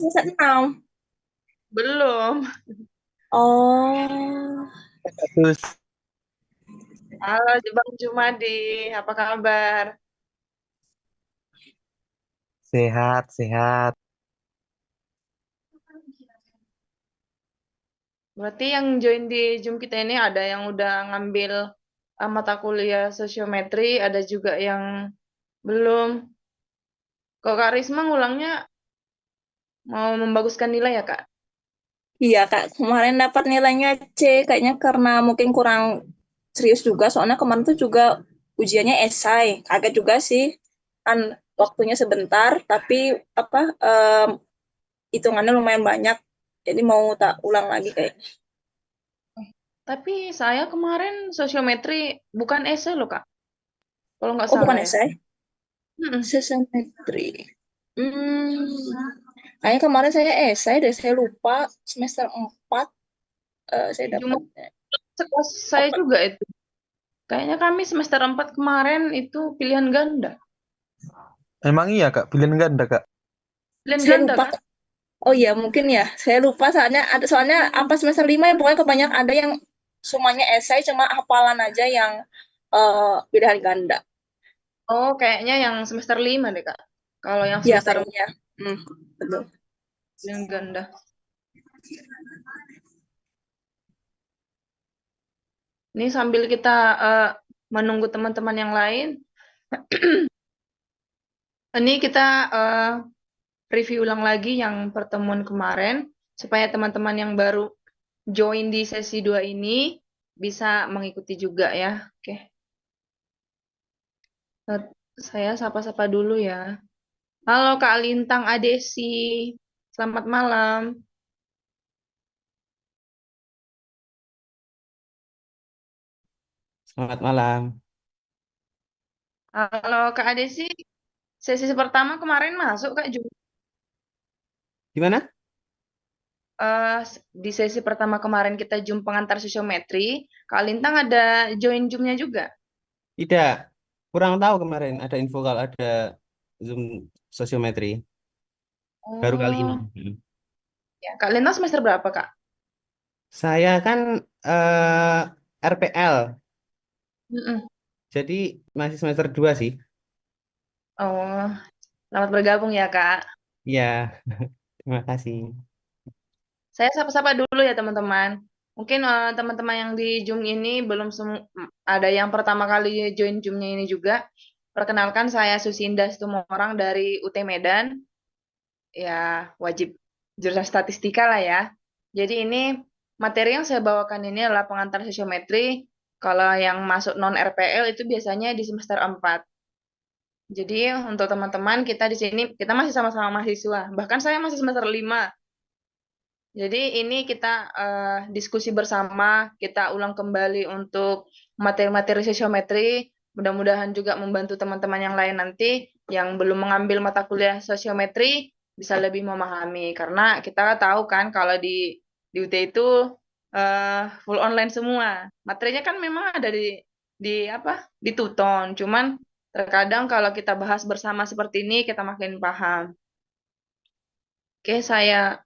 Semester 6. Belum. Oh, Terus Halo, Bang Jumadi, apa kabar? sehat, sehat. Berarti yang join di Zoom kita ini ada yang udah ngambil mata kuliah sosiometri, ada juga yang belum. Kok Kak Risma ngulangnya mau membaguskan nilai ya, Kak? iya Kak. Kemarin dapat nilainya C. Kayaknya karena mungkin kurang serius juga. Soalnya kemarin tuh juga ujiannya esai. Kaget juga sih. Kan waktunya sebentar, tapi apa hitungannya lumayan banyak. Jadi mau tak ulang lagi kayaknya. Tapi saya kemarin sosiometri bukan esai loh, Kak. Kalau nggak Oh, salah bukan ya. esai. Mm-mm. Sesemetri. Hmm. Kayaknya kemarin saya esai deh. Saya lupa semester 4 saya Cuma dapat sekelas saya apa? juga itu. Kayaknya kami semester 4 kemarin itu pilihan ganda. Emang iya Kak, pilihan ganda Kak. Pilihan Saya ganda lupa. kan? Oh iya, mungkin ya. Saya lupa soalnya apa semester 5 ya pokoknya kebanyakan ada yang semuanya esai cuma hafalan aja yang pilihan ganda. Oh, kayaknya yang semester 5 deh, Kak. Kalau yang Ya semester 4 kayaknya. Hmm, betul. pilihan ganda. Ini sambil kita menunggu teman-teman yang lain, ini kita eh, review ulang lagi yang pertemuan kemarin, supaya teman-teman yang baru join di sesi 2 ini bisa mengikuti juga ya. Oke, Eh, saya sapa-sapa dulu ya. Halo Kak Lintang Adesi, selamat malam. Selamat malam. Halo Kak Adesi, sesi pertama kemarin masuk Kak Jum. Gimana? Di sesi pertama kemarin kita Zoom pengantar sosiometri, Kak Lintang ada join Zoom-nya juga. Tidak. Kurang tahu kemarin ada info kalau ada Zoom sosiometri. Baru kali ini. Oh, ya. Kak Lintang semester berapa, Kak? Saya kan RPL, Mm-mm. jadi masih semester 2 sih. Oh, selamat bergabung ya, Kak. Iya, terima kasih. Saya sapa-sapa dulu ya, teman-teman. Mungkin teman-teman yang di Zoom ini belum ada yang pertama kali join Zoom-nya ini juga. Perkenalkan, saya Susinda Situmorang dari UT Medan. Ya, wajib jurusan statistika lah ya. Jadi ini materi yang saya bawakan ini adalah pengantar sosiometri. Kalau yang masuk non RPL itu biasanya di semester 4. Jadi untuk teman-teman kita di sini kita masih sama-sama mahasiswa. Bahkan saya masih semester 5. Jadi ini kita diskusi bersama, kita ulang kembali untuk materi-materi sosiometri. Mudah-mudahan juga membantu teman-teman yang lain nanti yang belum mengambil mata kuliah sosiometri bisa lebih memahami. Karena kita tahu kan kalau di UT itu full online semua. Materinya kan memang ada di apa? Di Tuton. Cuman terkadang kalau kita bahas bersama seperti ini kita makin paham. Oke, saya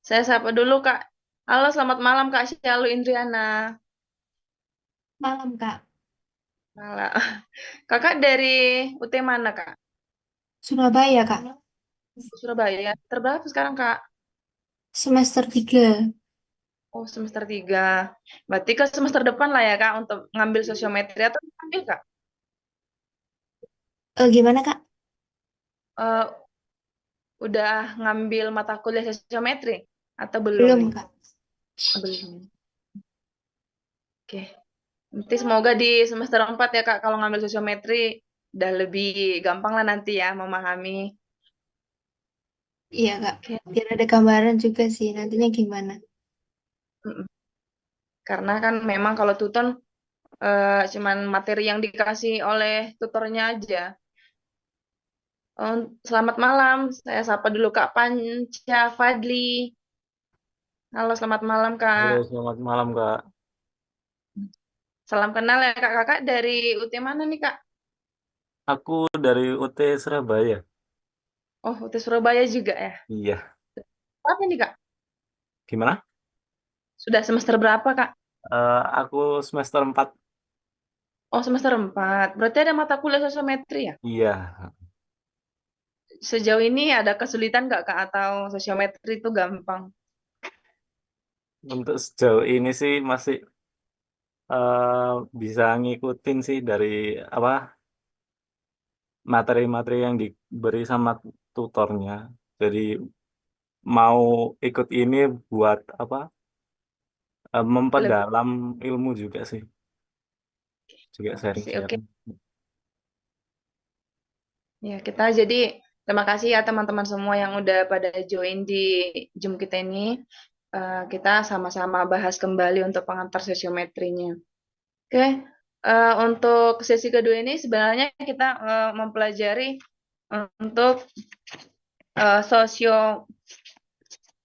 sapa dulu Kak. Halo, selamat malam Kak Syalu Indriana. Malam, Kak. Malam. Kakak dari UT mana Kak? Surabaya, Kak. Surabaya. Terberapa sekarang Kak? Semester 3. Oh, semester 3. Berarti ke semester depan lah ya Kak untuk ngambil sosiometri atau ngambil Kak? Gimana, Kak? Eh, udah ngambil mata kuliah sosiometri atau belum nih? Belum, Kak. Belum. Oke. Nanti semoga di semester 4 ya Kak kalau ngambil sosiometri udah lebih gampang lah nanti ya memahami. Iya, Kak. Oke. Biar ada gambaran juga sih nantinya gimana. Mm-mm. Karena kan memang kalau tuton cuman materi yang dikasih oleh tutornya aja. Selamat malam, saya sapa dulu Kak Panca Fadli. Halo, selamat malam Halo, Kak. selamat malam, Kak. Salam kenal ya Kak. Kakak dari UT mana nih Kak? Aku dari UT Surabaya. Oh, UT Surabaya juga ya. Iya. Apa nih, Kak? Gimana? Sudah semester berapa, Kak? Aku semester 4. Oh, semester 4. Berarti ada mata kuliah sosiometri ya? Iya. Sejauh ini ada kesulitan nggak, Kak? Atau sosiometri itu gampang? Untuk sejauh ini sih masih eh, bisa ngikutin sih dari apa materi-materi yang diberi sama tutornya. Jadi mau ikut ini buat apa? Lebih Memperdalam ilmu juga sih. Juga sih, oke. sharing-sharing. Ya, kita jadi terima kasih ya teman-teman semua yang udah pada join di Zoom kita ini. Kita sama-sama bahas kembali untuk pengantar sosiometrinya. Oke, untuk sesi kedua ini sebenarnya kita mempelajari untuk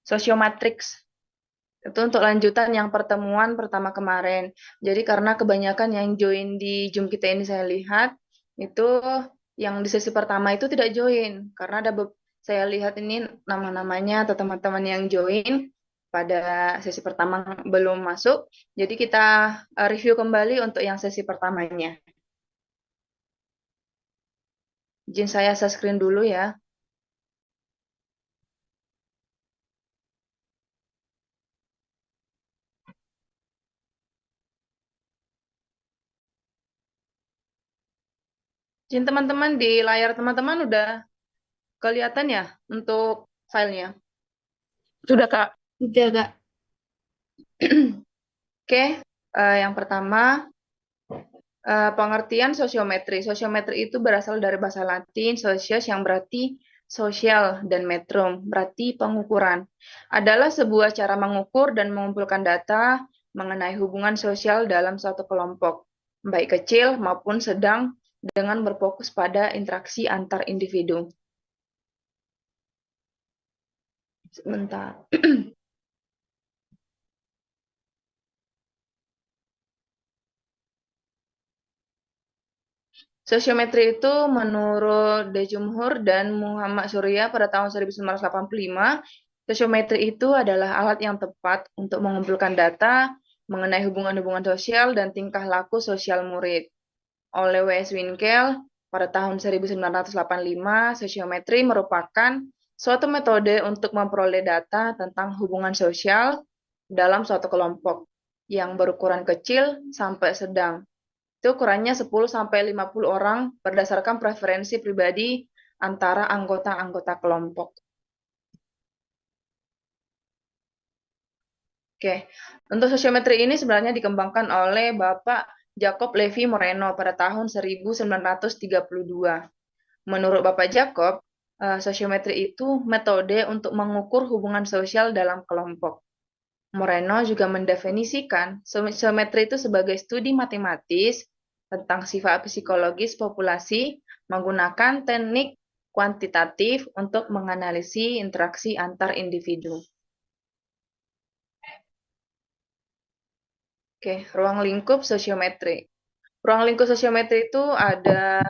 sosiomatrix. Itu untuk lanjutan yang pertemuan pertama kemarin. Jadi karena kebanyakan yang join di Zoom kita ini saya lihat, itu yang di sesi pertama itu tidak join. Karena saya lihat ini nama-namanya atau teman-teman yang join pada sesi pertama belum masuk. Jadi kita review kembali untuk yang sesi pertamanya. Izin saya share screen dulu ya. Izin teman-teman di layar teman-teman udah kelihatan ya untuk filenya. Sudah, Kak. Udah, Kak. Oke, yang pertama pengertian sosiometri. Sosiometri itu berasal dari bahasa Latin sosios yang berarti sosial dan metrum berarti pengukuran. Adalah sebuah cara mengukur dan mengumpulkan data mengenai hubungan sosial dalam suatu kelompok, baik kecil maupun sedang dengan berfokus pada interaksi antar individu. Sebentar. Sosiometri itu menurut De Jumhur dan Muhammad Surya pada tahun 1985, sosiometri itu adalah alat yang tepat untuk mengumpulkan data mengenai hubungan-hubungan sosial dan tingkah laku sosial murid. Oleh W.S. Winkel pada tahun 1985, sosiometri merupakan suatu metode untuk memperoleh data tentang hubungan sosial dalam suatu kelompok yang berukuran kecil sampai sedang. Itu ukurannya 10-50 orang berdasarkan preferensi pribadi antara anggota-anggota kelompok. Oke, untuk sosiometri ini sebenarnya dikembangkan oleh Bapak Jacob Levi Moreno pada tahun 1932. Menurut Bapak Jacob, sosiometri itu metode untuk mengukur hubungan sosial dalam kelompok. Moreno juga mendefinisikan sosiometri itu sebagai studi matematis tentang sifat psikologis populasi menggunakan teknik kuantitatif untuk menganalisis interaksi antar individu. Oke, ruang lingkup sosiometri. Ruang lingkup sosiometri itu ada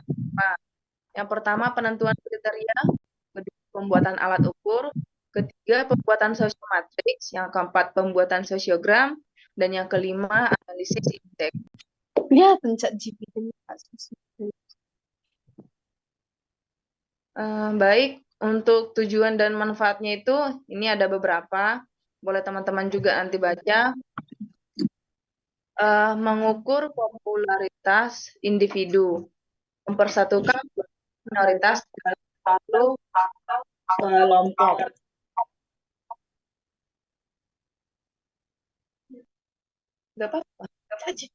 yang pertama penentuan kriteria, kedua pembuatan alat ukur, ketiga pembuatan sosiomatriks, yang keempat pembuatan sosiogram, dan yang kelima analisis indeks. Ya, pencet GPT. Baik, untuk tujuan dan manfaatnya itu, ini ada beberapa. Boleh teman-teman juga nanti baca. Mengukur popularitas individu, mempersatukan minoritas dalam satu kelompok. Gak apa-apa. Aja.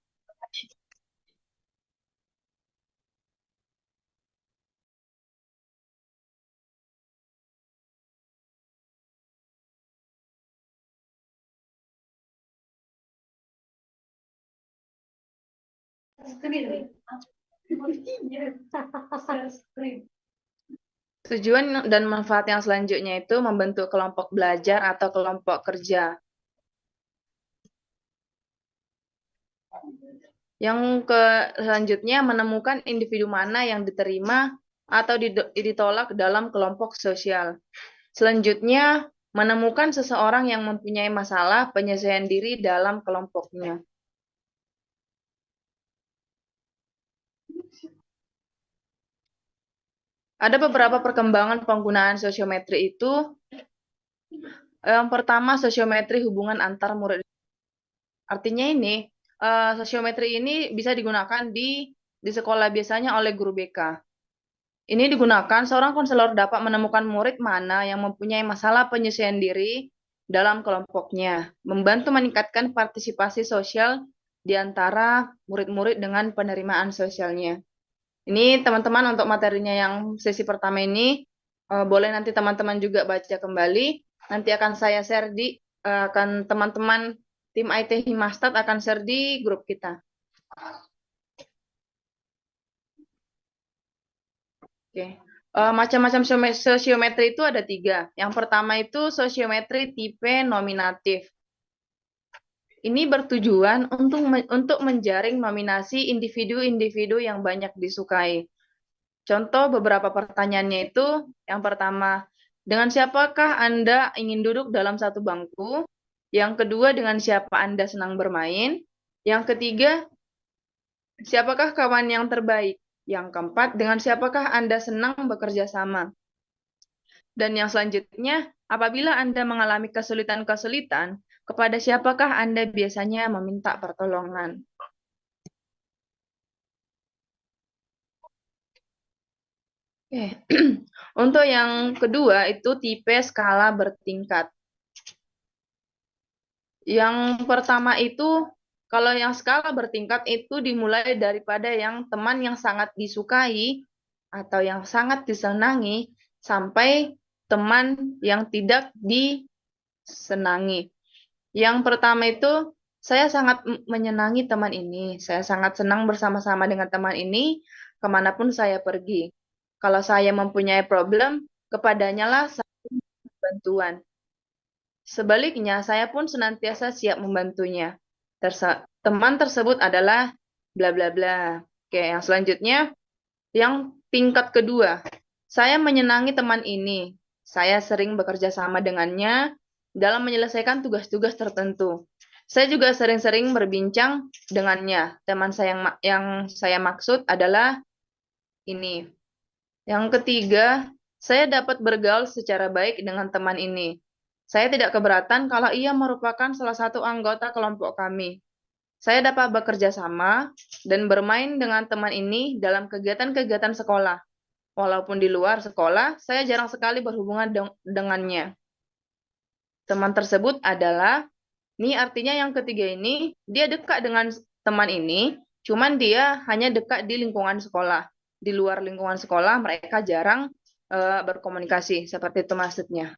Tujuan dan manfaat yang selanjutnya itu membentuk kelompok belajar atau kelompok kerja. Yang selanjutnya menemukan individu mana yang diterima atau ditolak dalam kelompok sosial. Selanjutnya, menemukan seseorang yang mempunyai masalah penyesuaian diri dalam kelompoknya. Ada beberapa perkembangan penggunaan sosiometri itu. Yang pertama, sosiometri hubungan antar murid. Artinya ini, sosiometri ini bisa digunakan di sekolah biasanya oleh guru BK. Ini digunakan seorang konselor dapat menemukan murid mana yang mempunyai masalah penyesuaian diri dalam kelompoknya, membantu meningkatkan partisipasi sosial di antara murid-murid dengan penerimaan sosialnya. Ini teman-teman untuk materinya yang sesi pertama ini, boleh nanti teman-teman juga baca kembali. Nanti akan saya share akan teman-teman tim IT Himastad akan share di grup kita. Oke. Macam-macam sosiometri itu ada 3. Yang pertama itu sosiometri tipe nominatif. Ini bertujuan untuk menjaring nominasi individu-individu yang banyak disukai. Contoh beberapa pertanyaannya itu, yang pertama, dengan siapakah Anda ingin duduk dalam satu bangku? Yang kedua, dengan siapa Anda senang bermain? Yang ketiga, siapakah kawan yang terbaik? Yang keempat, dengan siapakah Anda senang bekerja sama? Dan yang selanjutnya, apabila Anda mengalami kesulitan-kesulitan, kepada siapakah Anda biasanya meminta pertolongan? Oke. Untuk yang kedua itu tipe skala bertingkat. Yang pertama itu, kalau yang skala bertingkat itu dimulai daripada yang teman yang sangat disukai atau yang sangat disenangi sampai teman yang tidak disenangi. Yang pertama itu, saya sangat menyenangi teman ini. Saya sangat senang bersama-sama dengan teman ini kemanapun saya pergi. Kalau saya mempunyai problem, kepadanya lah saya minta bantuan. Sebaliknya, saya pun senantiasa siap membantunya. Teman tersebut adalah bla bla bla. Oke, yang selanjutnya, yang tingkat kedua. Saya menyenangi teman ini. Saya sering bekerja sama dengannya dalam menyelesaikan tugas-tugas tertentu. Saya juga sering-sering berbincang dengannya. Teman saya yang saya maksud adalah ini. Yang ketiga, saya dapat bergaul secara baik dengan teman ini. Saya tidak keberatan kalau ia merupakan salah satu anggota kelompok kami. Saya dapat bekerja sama dan bermain dengan teman ini dalam kegiatan-kegiatan sekolah. Walaupun di luar sekolah, saya jarang sekali berhubungan dengannya. Teman tersebut adalah, ini artinya yang ketiga ini, dia dekat dengan teman ini, cuman dia hanya dekat di lingkungan sekolah. Di luar lingkungan sekolah, mereka jarang berkomunikasi, seperti itu maksudnya.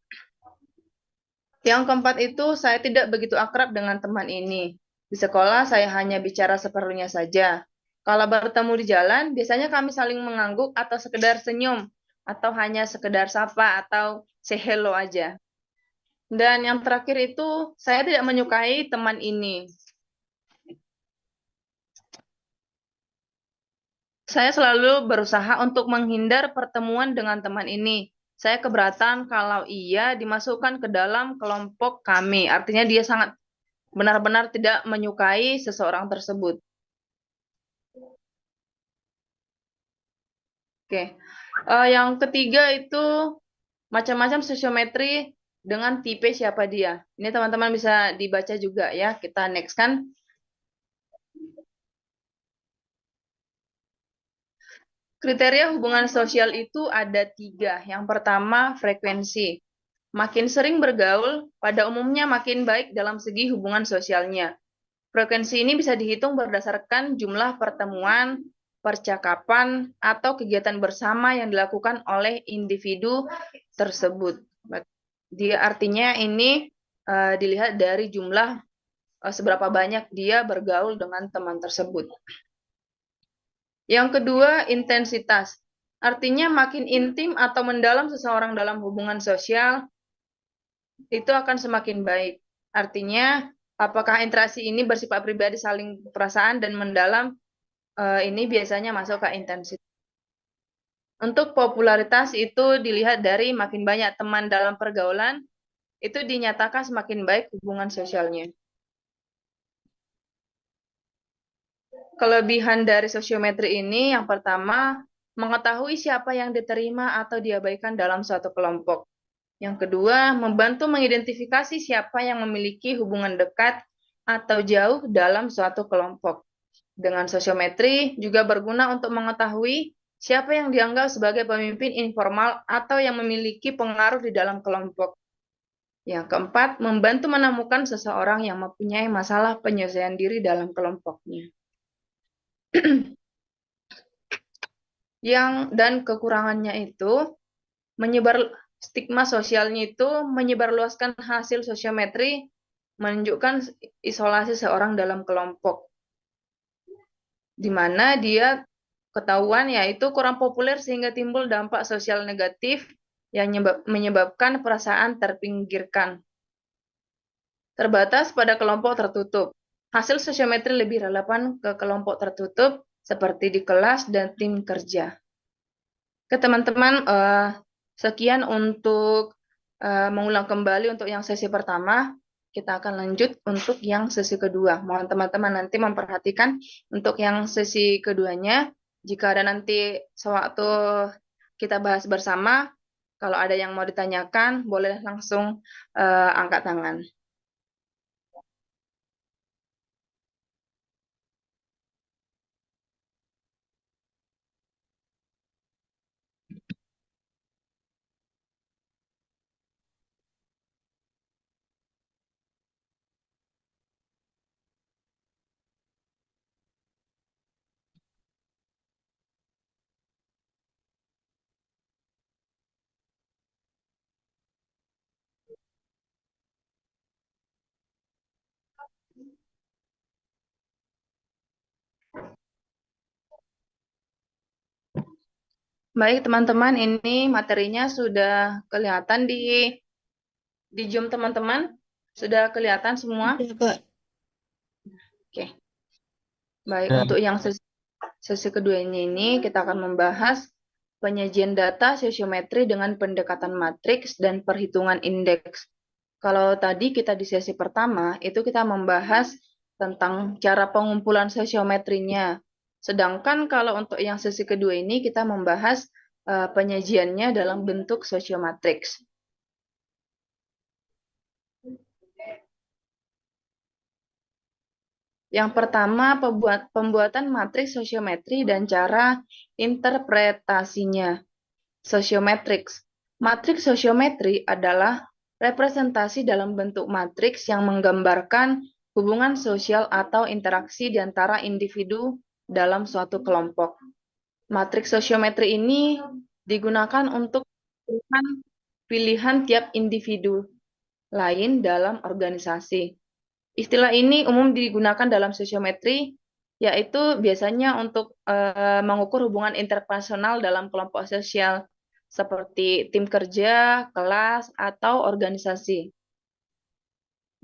Yang keempat itu, saya tidak begitu akrab dengan teman ini. Di sekolah, saya hanya bicara seperlunya saja. Kalau bertemu di jalan, biasanya kami saling mengangguk atau sekedar senyum, atau hanya sekedar sapa atau say hello aja. Dan yang terakhir itu, saya tidak menyukai teman ini. Saya selalu berusaha untuk menghindar pertemuan dengan teman ini. Saya keberatan kalau ia dimasukkan ke dalam kelompok kami. Artinya dia sangat benar-benar tidak menyukai seseorang tersebut. Oke. Yang ketiga itu macam-macam sosiometri dengan tipe siapa dia. Ini teman-teman bisa dibaca juga ya. Kita next kan. Kriteria hubungan sosial itu ada 3. Yang pertama, frekuensi. Makin sering bergaul, pada umumnya makin baik dalam segi hubungan sosialnya. Frekuensi ini bisa dihitung berdasarkan jumlah pertemuan, percakapan, atau kegiatan bersama yang dilakukan oleh individu tersebut. Dia artinya ini dilihat dari jumlah seberapa banyak dia bergaul dengan teman tersebut. Yang kedua, intensitas. Artinya makin intim atau mendalam seseorang dalam hubungan sosial, itu akan semakin baik. Artinya, apakah interaksi ini bersifat pribadi, saling perasaan, dan mendalam, ini biasanya masuk ke intensitas. Untuk popularitas itu dilihat dari makin banyak teman dalam pergaulan, itu dinyatakan semakin baik hubungan sosialnya. Kelebihan dari sosiometri ini yang pertama, mengetahui siapa yang diterima atau diabaikan dalam suatu kelompok. Yang kedua, membantu mengidentifikasi siapa yang memiliki hubungan dekat atau jauh dalam suatu kelompok. Dengan sosiometri juga berguna untuk mengetahui siapa yang dianggap sebagai pemimpin informal atau yang memiliki pengaruh di dalam kelompok. Yang keempat, membantu menemukan seseorang yang mempunyai masalah penyelesaian diri dalam kelompoknya. Dan kekurangannya itu stigma sosialnya itu menyebarluaskan hasil sosiometri menunjukkan isolasi seorang dalam kelompok, di mana dia ketahuan yaitu kurang populer sehingga timbul dampak sosial negatif yang menyebabkan perasaan terpinggirkan. Terbatas pada kelompok tertutup. Hasil sosiometri lebih relevan ke kelompok tertutup seperti di kelas dan tim kerja. Oke teman-teman, sekian untuk mengulang kembali untuk yang sesi pertama. Kita akan lanjut untuk yang sesi kedua. Mohon teman-teman nanti memperhatikan untuk yang sesi keduanya. Jika ada nanti sewaktu kita bahas bersama, kalau ada yang mau ditanyakan, boleh langsung angkat tangan. Baik teman-teman, ini materinya sudah kelihatan di Zoom teman-teman? Sudah kelihatan semua? Udah, Kak. Oke. Baik, Ya. untuk yang sesi keduanya ini kita akan membahas penyajian data sosiometri dengan pendekatan matriks dan perhitungan indeks. Kalau tadi kita di sesi pertama, itu kita membahas tentang cara pengumpulan sosiometrinya. Sedangkan kalau untuk yang sesi kedua ini kita membahas penyajiannya dalam bentuk sosiomatriks. Yang pertama, pembuatan matriks sosiometri dan cara interpretasinya. Sosiometriks. Matriks sosiometri adalah representasi dalam bentuk matriks yang menggambarkan hubungan sosial atau interaksi di antara individu dalam suatu kelompok. Matriks sosiometri ini digunakan untuk pilihan tiap individu lain dalam organisasi. Istilah ini umum digunakan dalam sosiometri, yaitu biasanya untuk mengukur hubungan interpersonal dalam kelompok sosial, seperti tim kerja, kelas, atau organisasi.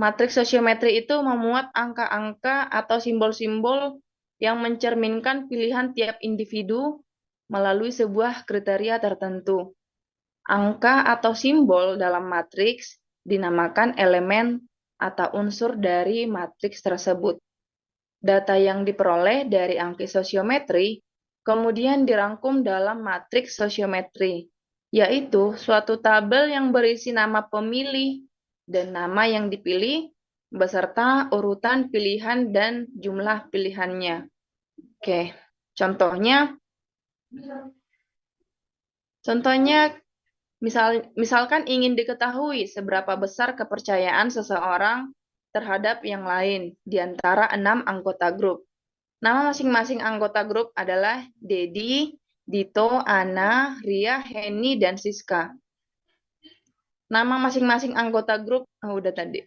Matriks sosiometri itu memuat angka-angka atau simbol-simbol yang mencerminkan pilihan tiap individu melalui sebuah kriteria tertentu. Angka atau simbol dalam matriks dinamakan elemen atau unsur dari matriks tersebut. Data yang diperoleh dari angka sosiometri kemudian dirangkum dalam matriks sosiometri, yaitu suatu tabel yang berisi nama pemilih dan nama yang dipilih beserta urutan pilihan dan jumlah pilihannya. Oke, contohnya misalkan ingin diketahui seberapa besar kepercayaan seseorang terhadap yang lain di antara 6 anggota grup. Nama masing-masing anggota grup adalah Dedi, Dito, Ana, Ria, Heni, dan Siska. Nama masing-masing anggota grup, udah tadi.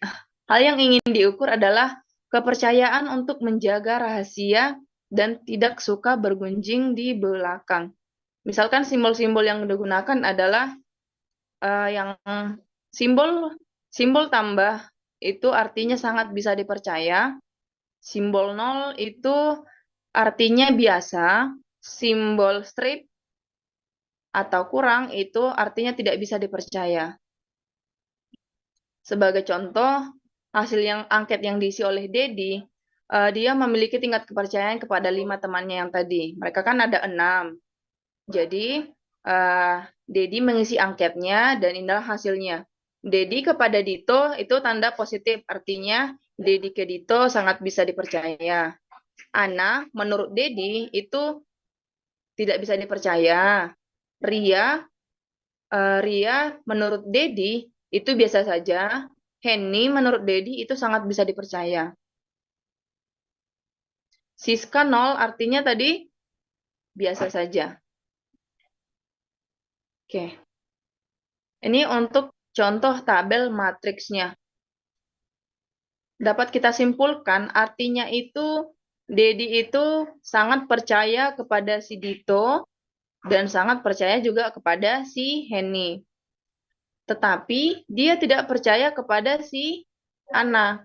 Hal yang ingin diukur adalah kepercayaan untuk menjaga rahasia dan tidak suka bergunjing di belakang. Misalkan simbol-simbol yang digunakan adalah yang simbol tambah itu artinya sangat bisa dipercaya. Simbol 0 itu artinya biasa. Simbol strip atau kurang itu artinya tidak bisa dipercaya. Sebagai contoh, hasil angket yang diisi oleh Dedi, dia memiliki tingkat kepercayaan kepada 5 temannya yang tadi. Mereka kan ada 6. Jadi, Dedi mengisi angketnya dan inilah hasilnya. Dedi kepada Dito itu tanda positif, artinya Dedi ke Dito sangat bisa dipercaya. Ana menurut Dedi itu tidak bisa dipercaya. Ria menurut Dedi itu biasa saja. Henny menurut Dedi itu sangat bisa dipercaya. Siska 0 artinya tadi biasa saja. Oke. Ini untuk contoh tabel matriksnya. Dapat kita simpulkan artinya itu Dedi itu sangat percaya kepada si Dito dan sangat percaya juga kepada si Henny. Tetapi dia tidak percaya kepada si Ana.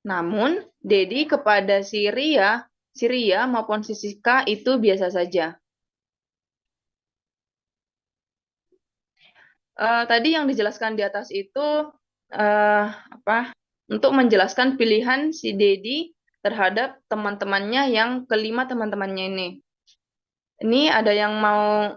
Namun, Dedi kepada si Ria maupun si Siska itu biasa saja. Tadi yang dijelaskan di atas itu untuk menjelaskan pilihan si Dedi terhadap teman-temannya yang kelima teman-temannya ini. Ini ada yang mau,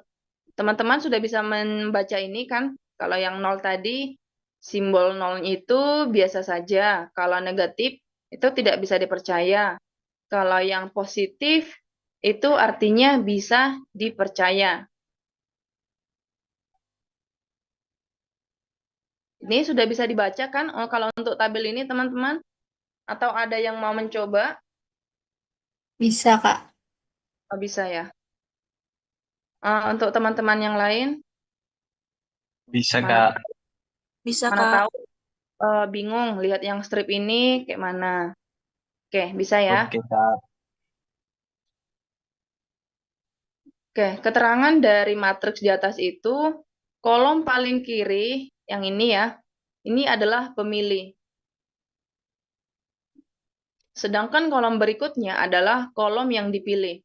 teman-teman sudah bisa membaca ini kan? Kalau yang 0 tadi, simbol 0 itu biasa saja. Kalau negatif, itu tidak bisa dipercaya. Kalau yang positif, itu artinya bisa dipercaya. Ini sudah bisa dibaca kan? Oh, kalau untuk tabel ini, teman-teman? Atau ada yang mau mencoba? Bisa, Kak. Oh, bisa ya. Untuk teman-teman yang lain, Bisa, mana, Kak. Bisa, mana Kak. tahu bingung lihat yang strip ini kayak mana. Oke, bisa ya. Oke, Kak. Oke, keterangan dari matriks di atas itu, kolom paling kiri, yang ini ya, ini adalah pemilih. Sedangkan kolom berikutnya adalah kolom yang dipilih.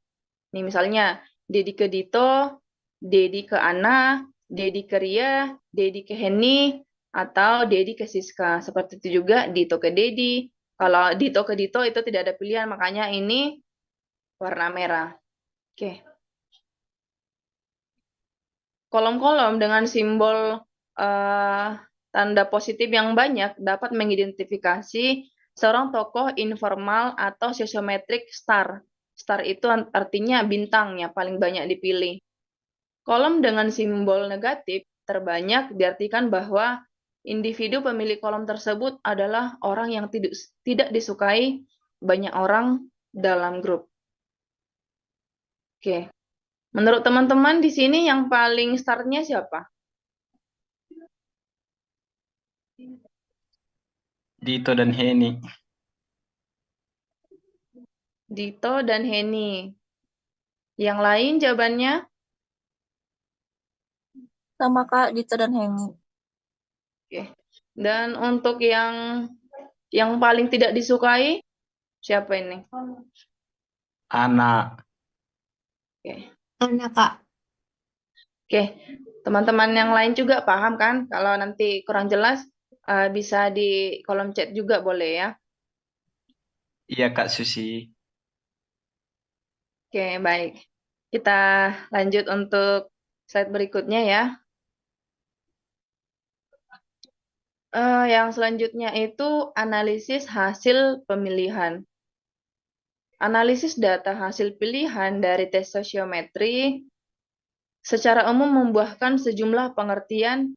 Nih misalnya, Dedi ke Dito, Dedi ke Ana, Dedi ke Ria, Dedi ke Henny, atau Dedi ke Siska. Seperti itu juga Dito ke Dedi. Kalau Dito ke Dito itu tidak ada pilihan, makanya ini warna merah. Oke. Kolom-kolom dengan simbol tanda positif yang banyak dapat mengidentifikasi seorang tokoh informal atau sosiometrik star. Star itu artinya bintangnya paling banyak dipilih. Kolom dengan simbol negatif terbanyak diartikan bahwa individu pemilik kolom tersebut adalah orang yang tidak disukai banyak orang dalam grup. Oke. Menurut teman-teman di sini yang paling startnya siapa? Dito dan Henny. Dito dan Henny. Yang lain jawabannya? Sama Kak, Dito dan Henny. Oke. Dan untuk yang paling tidak disukai siapa ini? Ana. Oke. Ana, Kak. Oke. Teman-teman yang lain juga paham kan? Kalau nanti kurang jelas bisa di kolom chat juga boleh ya. Iya, Kak Susi. Oke, baik. Kita lanjut untuk slide berikutnya ya. Yang selanjutnya itu analisis hasil pemilihan. Analisis data hasil pilihan dari tes sosiometri secara umum membuahkan sejumlah pengertian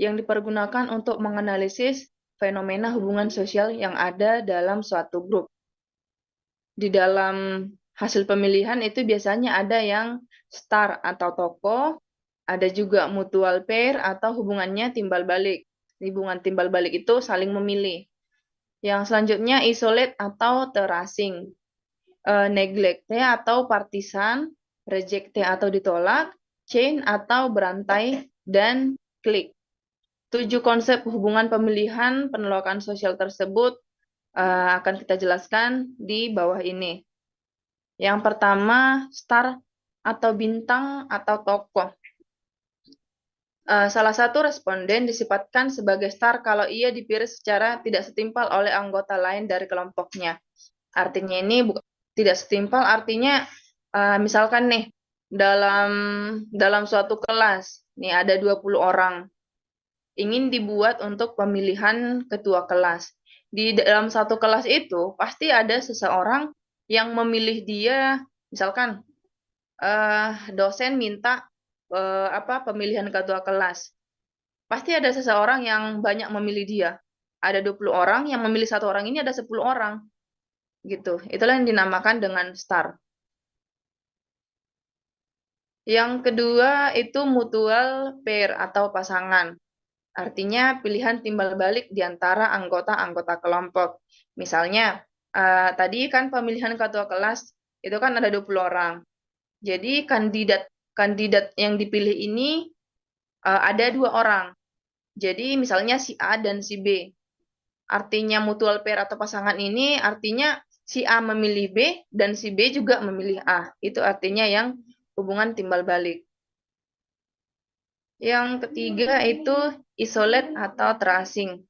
yang dipergunakan untuk menganalisis fenomena hubungan sosial yang ada dalam suatu grup. Di dalam hasil pemilihan itu biasanya ada yang star atau tokoh, ada juga mutual pair atau hubungannya timbal balik. Hubungan timbal balik itu saling memilih. Yang selanjutnya isolate atau terasing. Neglect atau partisan, reject atau ditolak, chain atau berantai, dan klik. 7 konsep hubungan pemilihan penolakan sosial tersebut akan kita jelaskan di bawah ini. Yang pertama, star atau bintang atau tokoh. Salah satu responden disifatkan sebagai star kalau ia dipilih secara tidak setimpal oleh anggota lain dari kelompoknya. Artinya ini tidak setimpal, artinya misalkan nih dalam suatu kelas, nih ada 20 orang, ingin dibuat untuk pemilihan ketua kelas. Di dalam satu kelas itu pasti ada seseorang yang memilih dia, misalkan dosen minta pemilihan ketua kelas. Pasti ada seseorang yang banyak memilih dia. Ada 20 orang yang memilih satu orang, ini ada 10 orang. Gitu. Itulah yang dinamakan dengan star. Yang kedua itu mutual pair atau pasangan. Artinya pilihan timbal balik di antara anggota-anggota kelompok. Misalnya, tadi kan pemilihan ketua kelas itu kan ada 20 orang. Jadi kandidat yang dipilih ini ada 2 orang. Jadi misalnya si A dan si B. Artinya mutual pair atau pasangan ini artinya si A memilih B dan si B juga memilih A. Itu artinya yang hubungan timbal balik. Yang ketiga itu isolate atau terasing.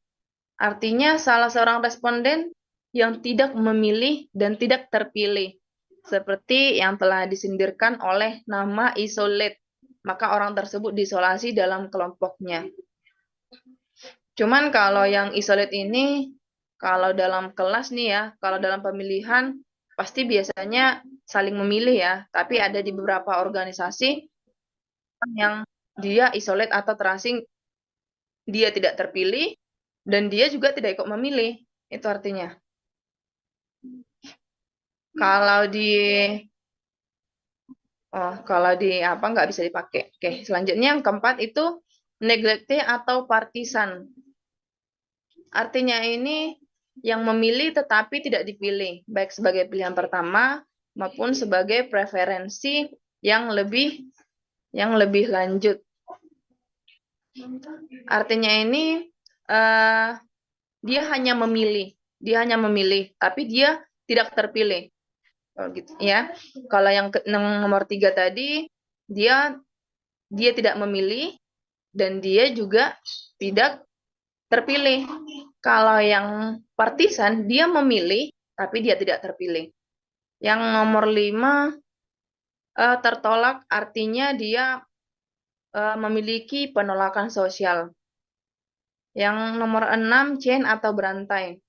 Artinya salah seorang responden yang tidak memilih dan tidak terpilih. Seperti yang telah disindirkan oleh nama isolate. Maka orang tersebut diisolasi dalam kelompoknya. Cuman kalau yang isolate ini, kalau dalam kelas nih ya, kalau dalam pemilihan, pasti biasanya saling memilih ya. Tapi ada di beberapa organisasi yang dia isolate atau terasing, dia tidak terpilih, dan dia juga tidak ikut memilih. Itu artinya. Kalau di apa nggak bisa dipakai. Oke, selanjutnya yang keempat itu neglected atau partisan. Artinya ini yang memilih tetapi tidak dipilih, baik sebagai pilihan pertama maupun sebagai preferensi yang lebih lanjut. Artinya ini dia hanya memilih, tapi dia tidak terpilih. Gitu ya. Kalau yang nomor 3 tadi, dia tidak memilih dan dia juga tidak terpilih. Kalau yang partisan, dia memilih, tapi dia tidak terpilih. Yang nomor 5, tertolak, artinya dia memiliki penolakan sosial. Yang nomor 6, chain atau berantai.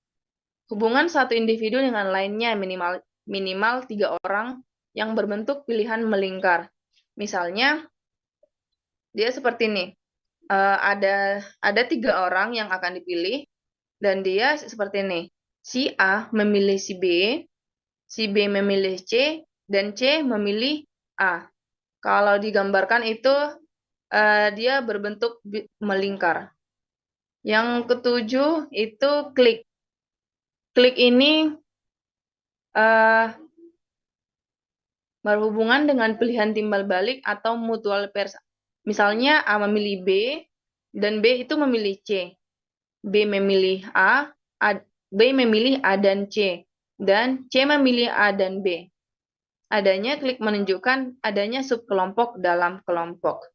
Hubungan satu individu dengan lainnya minimal 3 orang yang berbentuk pilihan melingkar. Misalnya, dia seperti ini. Ada 3 orang yang akan dipilih, dan dia seperti ini. Si A memilih si B memilih C, dan C memilih A. Kalau digambarkan itu, dia berbentuk melingkar. Yang ketujuh itu klik. Klik ini berhubungan dengan pilihan timbal balik atau mutual pair. Misalnya A memilih B, dan B itu memilih C. B memilih B memilih A dan C, dan C memilih A dan B. Adanya klik menunjukkan adanya subkelompok dalam kelompok.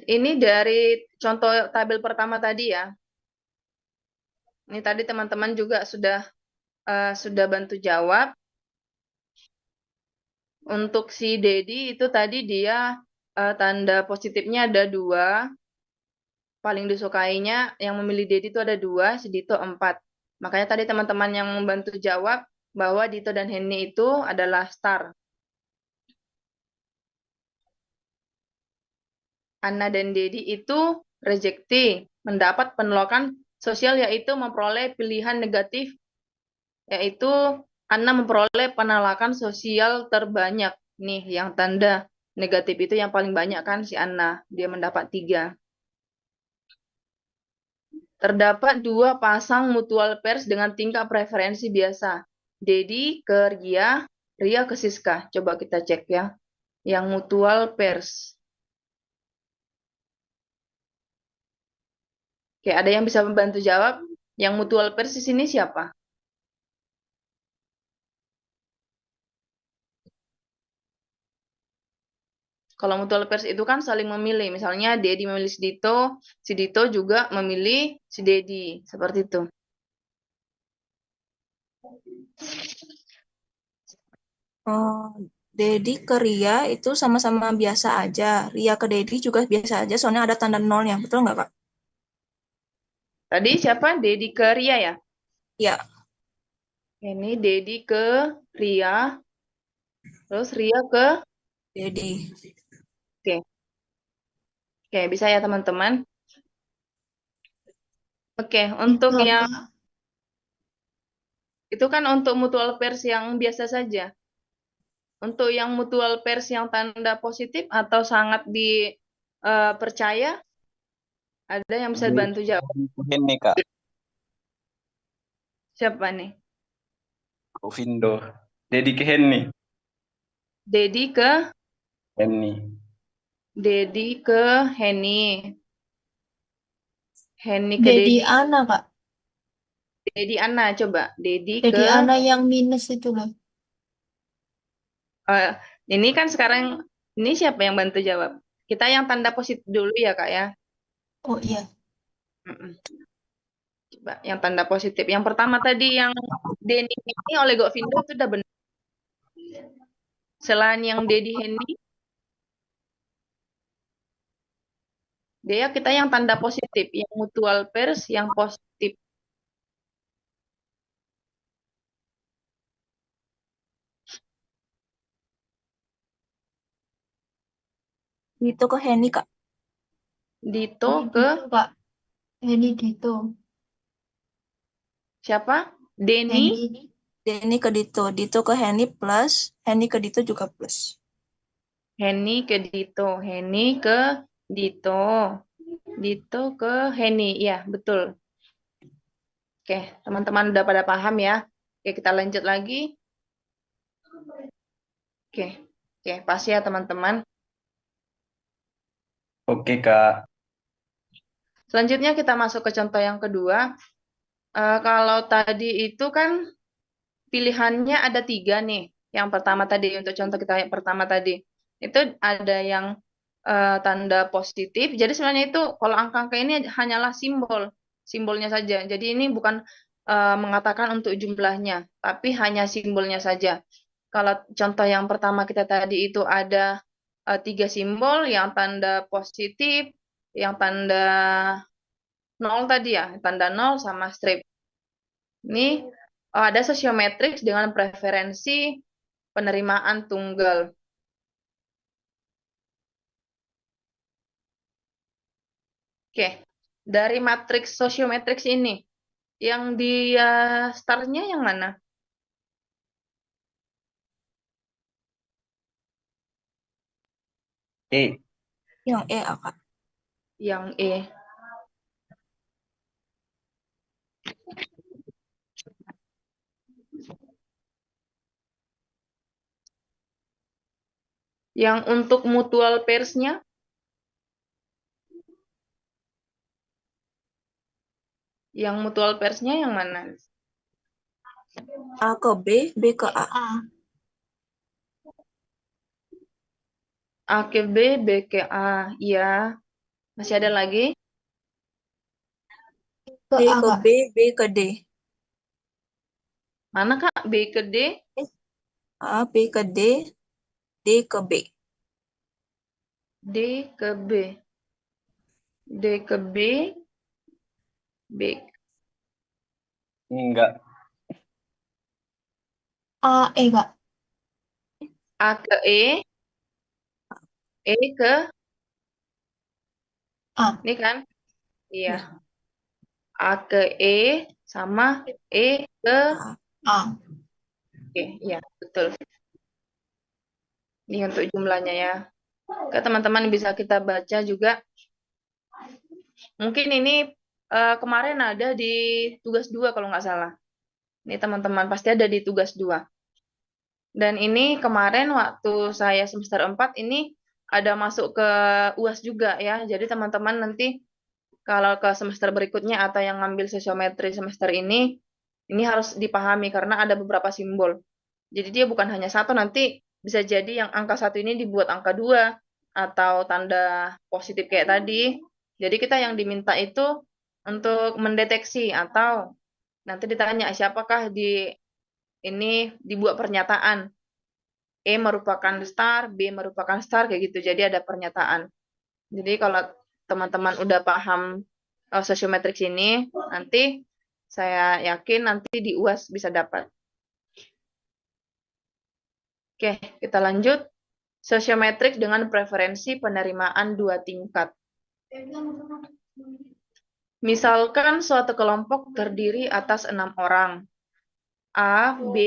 Ini dari contoh tabel pertama tadi ya. Ini tadi teman-teman juga sudah bantu jawab. Untuk si Dedi itu tadi dia tanda positifnya ada 2. Paling disukainya yang memilih Dedi itu ada 2, si Dito 4. Makanya tadi teman-teman yang membantu jawab bahwa Dito dan Henny itu adalah star. Anna dan Dedi itu rejecti, mendapat penolakan sosial, yaitu memperoleh pilihan negatif, yaitu Anna memperoleh penolakan sosial terbanyak. Nih, yang tanda negatif itu yang paling banyak kan si Anna, dia mendapat 3. Terdapat 2 pasang mutual pairs dengan tingkat preferensi biasa. Dedi ke Ria, Ria ke Siska. Coba kita cek ya. Yang mutual pairs. Oke, ada yang bisa membantu jawab? Yang mutual pairs di sini siapa? Kalau mutual pairs itu kan saling memilih. Misalnya Dedi memilih si Dito juga memilih si Dedi. Seperti itu. Oh, Dedi ke Ria itu sama-sama biasa aja. Ria ke Dedi juga biasa aja, soalnya ada tanda nolnya. Betul nggak, Kak? Tadi siapa? Dedi ke Ria ya? Iya. Ini Dedi ke Ria. Terus Ria ke... Dedi. Oke, oke, bisa ya teman-teman. Oke, untuk Bisa, yang Kak. itu kan untuk mutual pairs yang biasa saja. Untuk yang mutual pairs yang tanda positif atau sangat dipercaya, ada yang bisa bantu jawab. Ini Kak, Siapa nih? Kofindo. Dedi ke Henny. Dedi ke Henny. Dedi ke Henny. Henny ke Dedi Dedi. Ana, Kak. Dedi Ana coba. Dedi Dedi ke Ana yang minus itu loh. eh, ini kan sekarang ini siapa yang bantu jawab? Kita yang tanda positif dulu ya, Kak ya. Oh iya. Mm-mm. Coba yang tanda positif. Yang pertama tadi yang Denny ini oleh Govindo itu udah benar. Selain yang Dedi Henny, dia kita yang tanda positif, yang mutual pairs yang positif. Itu ke Henny, Kak. Dito Ini ke Dito, Kak. Ini Dito. siapa? Denny, Henny. Denny ke Dito. Dito ke Henny plus. Henny ke Dito juga plus. Henny ke Dito, Henny ke Dito, Dito ke Henny. Iya, betul. Oke, teman-teman udah pada paham ya. Oke, kita lanjut lagi. Oke, oke, pasti ya teman-teman. Oke Kak. Selanjutnya kita masuk ke contoh yang kedua. Kalau tadi itu kan pilihannya ada 3 nih. Yang pertama tadi, untuk contoh kita yang pertama tadi. Itu ada yang tanda positif. Jadi sebenarnya itu kalau angka-angka ini hanyalah simbol. Simbolnya saja. Jadi ini bukan mengatakan untuk jumlahnya. Tapi hanya simbolnya saja. Kalau contoh yang pertama kita tadi itu ada 3 simbol. Yang tanda positif, yang tanda 0 tadi ya. Tanda 0 sama strip. Ini ada sosiometrics dengan preferensi penerimaan tunggal. Oke, dari matriks sosiometrics ini, yang dia startnya yang mana? Yang E, Kak. Yang E. Yang untuk mutual pairs-nya, yang mana? A ke B, B ke A. A. A ke B, B ke A. Iya. Masih ada lagi? Ke D A, ke Kak. B, B ke D. Mana Kak? B ke D? A, B ke D, D ke B. D ke B. D ke B, B. Enggak. A, E, Kak. A ke E ke A. ini kan? Iya. Ya. A ke E sama E ke A. A. Oke, iya, betul. Ini untuk jumlahnya ya. Oke, teman-teman bisa kita baca juga. Mungkin ini kemarin ada di tugas 2 kalau nggak salah. Ini teman-teman pasti ada di tugas 2. Dan ini kemarin waktu saya semester 4 ini ada masuk ke UAS juga ya. Jadi teman-teman nanti kalau ke semester berikutnya atau yang ngambil sosiometri semester ini harus dipahami karena ada beberapa simbol. Jadi dia bukan hanya satu, nanti bisa jadi yang angka 1 ini dibuat angka 2, atau tanda positif kayak tadi. Jadi kita yang diminta itu untuk mendeteksi atau nanti ditanya siapakah di ini dibuat pernyataan. E merupakan star, B merupakan star kayak gitu. Jadi ada pernyataan. Jadi kalau teman-teman udah paham sosiometrik ini, nanti saya yakin nanti di UAS bisa dapat. Oke, kita lanjut. Sosiometrik dengan preferensi penerimaan 2 tingkat. Misalkan suatu kelompok terdiri atas 6 orang. A, B,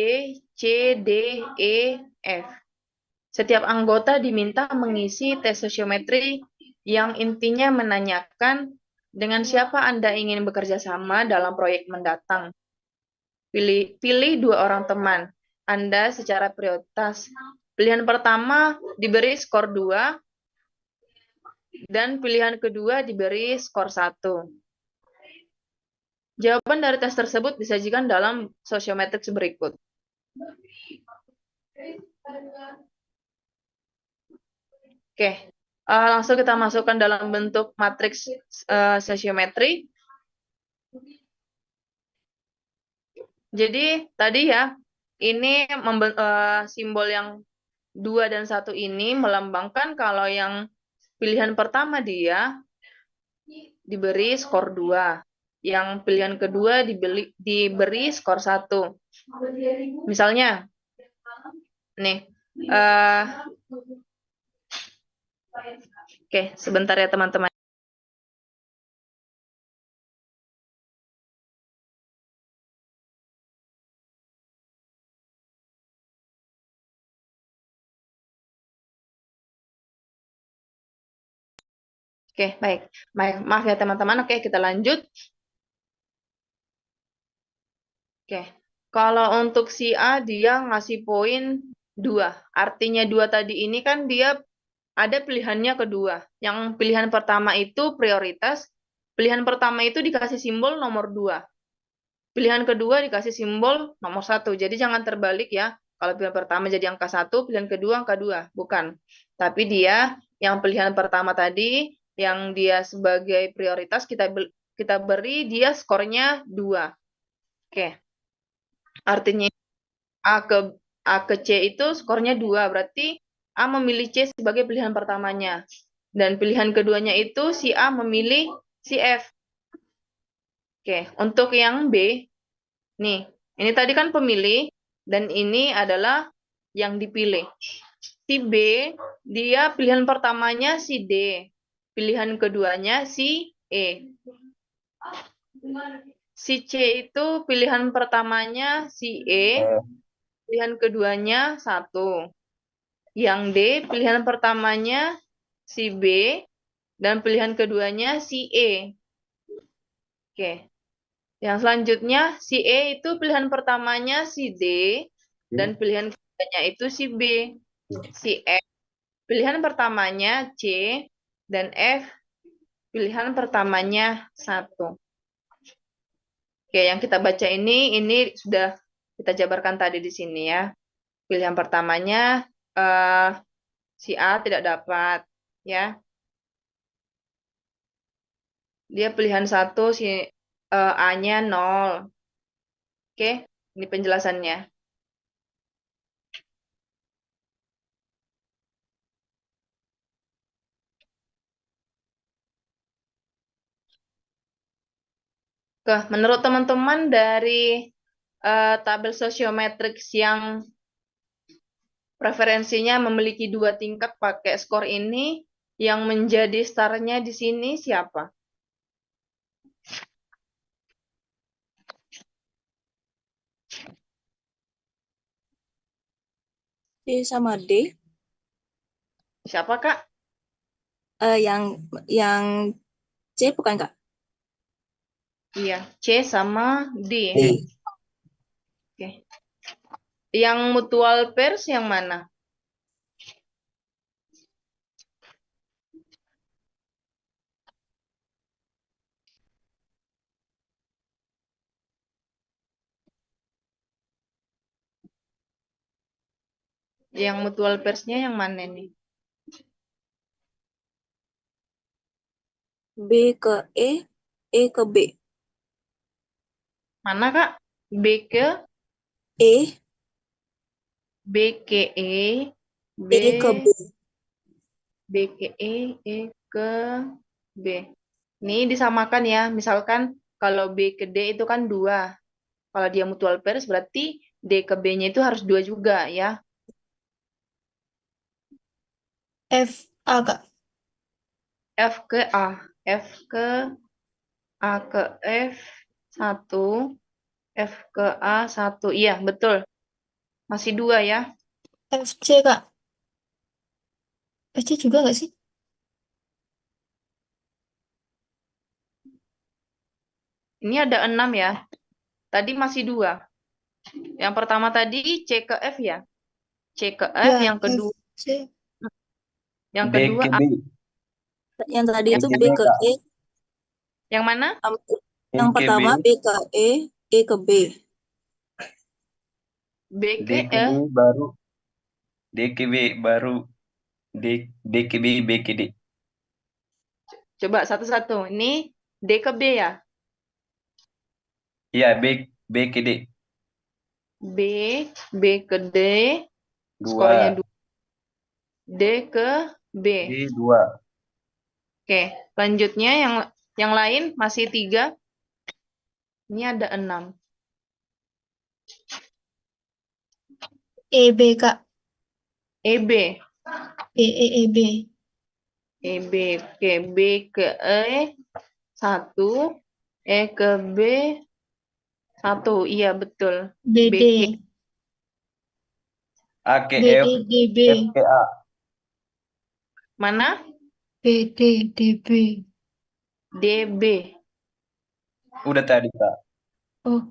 C, D, E, F. Setiap anggota diminta mengisi tes sosiometri yang intinya menanyakan dengan siapa Anda ingin bekerja sama dalam proyek mendatang. Pilih 2 orang teman Anda secara prioritas. Pilihan pertama diberi skor 2 dan pilihan kedua diberi skor 1. Jawaban dari tes tersebut disajikan dalam sosiometrik berikut. Oke, langsung kita masukkan dalam bentuk matriks sosiometri. Jadi tadi ya, ini simbol yang 2 dan 1 ini melambangkan kalau yang pilihan pertama dia diberi skor 2. Yang pilihan kedua diberi skor 1. Misalnya, nih, oke, sebentar ya teman-teman. Oke, baik. Maaf ya teman-teman. Oke, kita lanjut. Oke, kalau untuk si A dia ngasih poin 2. Artinya 2 tadi ini kan dia ada pilihannya kedua. Yang pilihan pertama itu prioritas. Pilihan pertama itu dikasih simbol nomor 2. Pilihan kedua dikasih simbol nomor 1. Jadi jangan terbalik ya. Kalau pilihan pertama jadi angka 1, pilihan kedua angka 2. Bukan. Tapi dia yang pilihan pertama tadi, yang dia sebagai prioritas kita beri dia skornya 2. Oke. Artinya A ke C itu skornya 2. Berarti A memilih C sebagai pilihan pertamanya. Dan pilihan keduanya itu si A memilih si F. Oke, untuk yang B, nih, ini tadi kan pemilih, dan ini adalah yang dipilih. Si B, dia pilihan pertamanya si D. Pilihan keduanya si E. Si C itu pilihan pertamanya si E. Pilihan keduanya 1. Yang D, pilihan pertamanya si B. Dan pilihan keduanya si E. Oke. Yang selanjutnya, si E itu pilihan pertamanya si D. Dan pilihan keduanya itu si B. Si F, pilihan pertamanya C. Dan F, pilihan pertamanya 1. Oke, yang kita baca ini sudah kita jabarkan tadi di sini ya. Pilihan pertamanya si A tidak dapat ya. Dia pilihan 1 si A-nya 0. Oke, ini penjelasannya. Oke, menurut teman-teman dari tabel sosiometrik yang preferensinya memiliki 2 tingkat pakai skor ini, yang menjadi starnya di sini siapa? C sama D. Siapa, Kak? Yang C bukan, Kak? Iya, C sama D. D. Oke. Yang mutual pairs yang mana? Yang mutual pairs-nya yang mana nih? B ke E ke B. Mana, Kak? B ke E, B ke E, B E ke B. B ke E ke B. Ini disamakan ya. Misalkan kalau B ke D itu kan 2. Kalau dia mutual pairs berarti D ke B-nya itu harus 2 juga ya. F A Kak. F ke A. F ke A ke F 1. F ke A 1. Iya, betul. Masih 2 ya. F C Kak. F C juga nggak sih? Ini ada 6 ya. Tadi masih 2. Yang pertama tadi C ke F ya. C ke F, Ya, yang F kedua C. yang B kedua ke A. B. Yang tadi B itu ke B B, ke Kak. E, Yang mana? B yang ke B. pertama B ke E ke B. B D ke ke E. B baru. D ke B baru. D ke B, B ke D. Coba satu-satu. Ini D ke B ya. Iya, B ke D. B, B ke D, skornya 2. 2. D ke B. D 2. Oke, lanjutnya yang lain masih 3. Ini ada 6. E B Kak. EB. E B. EB. Oke, B ke E 1. E ke B 1. Iya, betul. B B ke D. A ke B F. D D B. F ke A. mana? B D D B. DB. Udah tadi, Kak. Oh,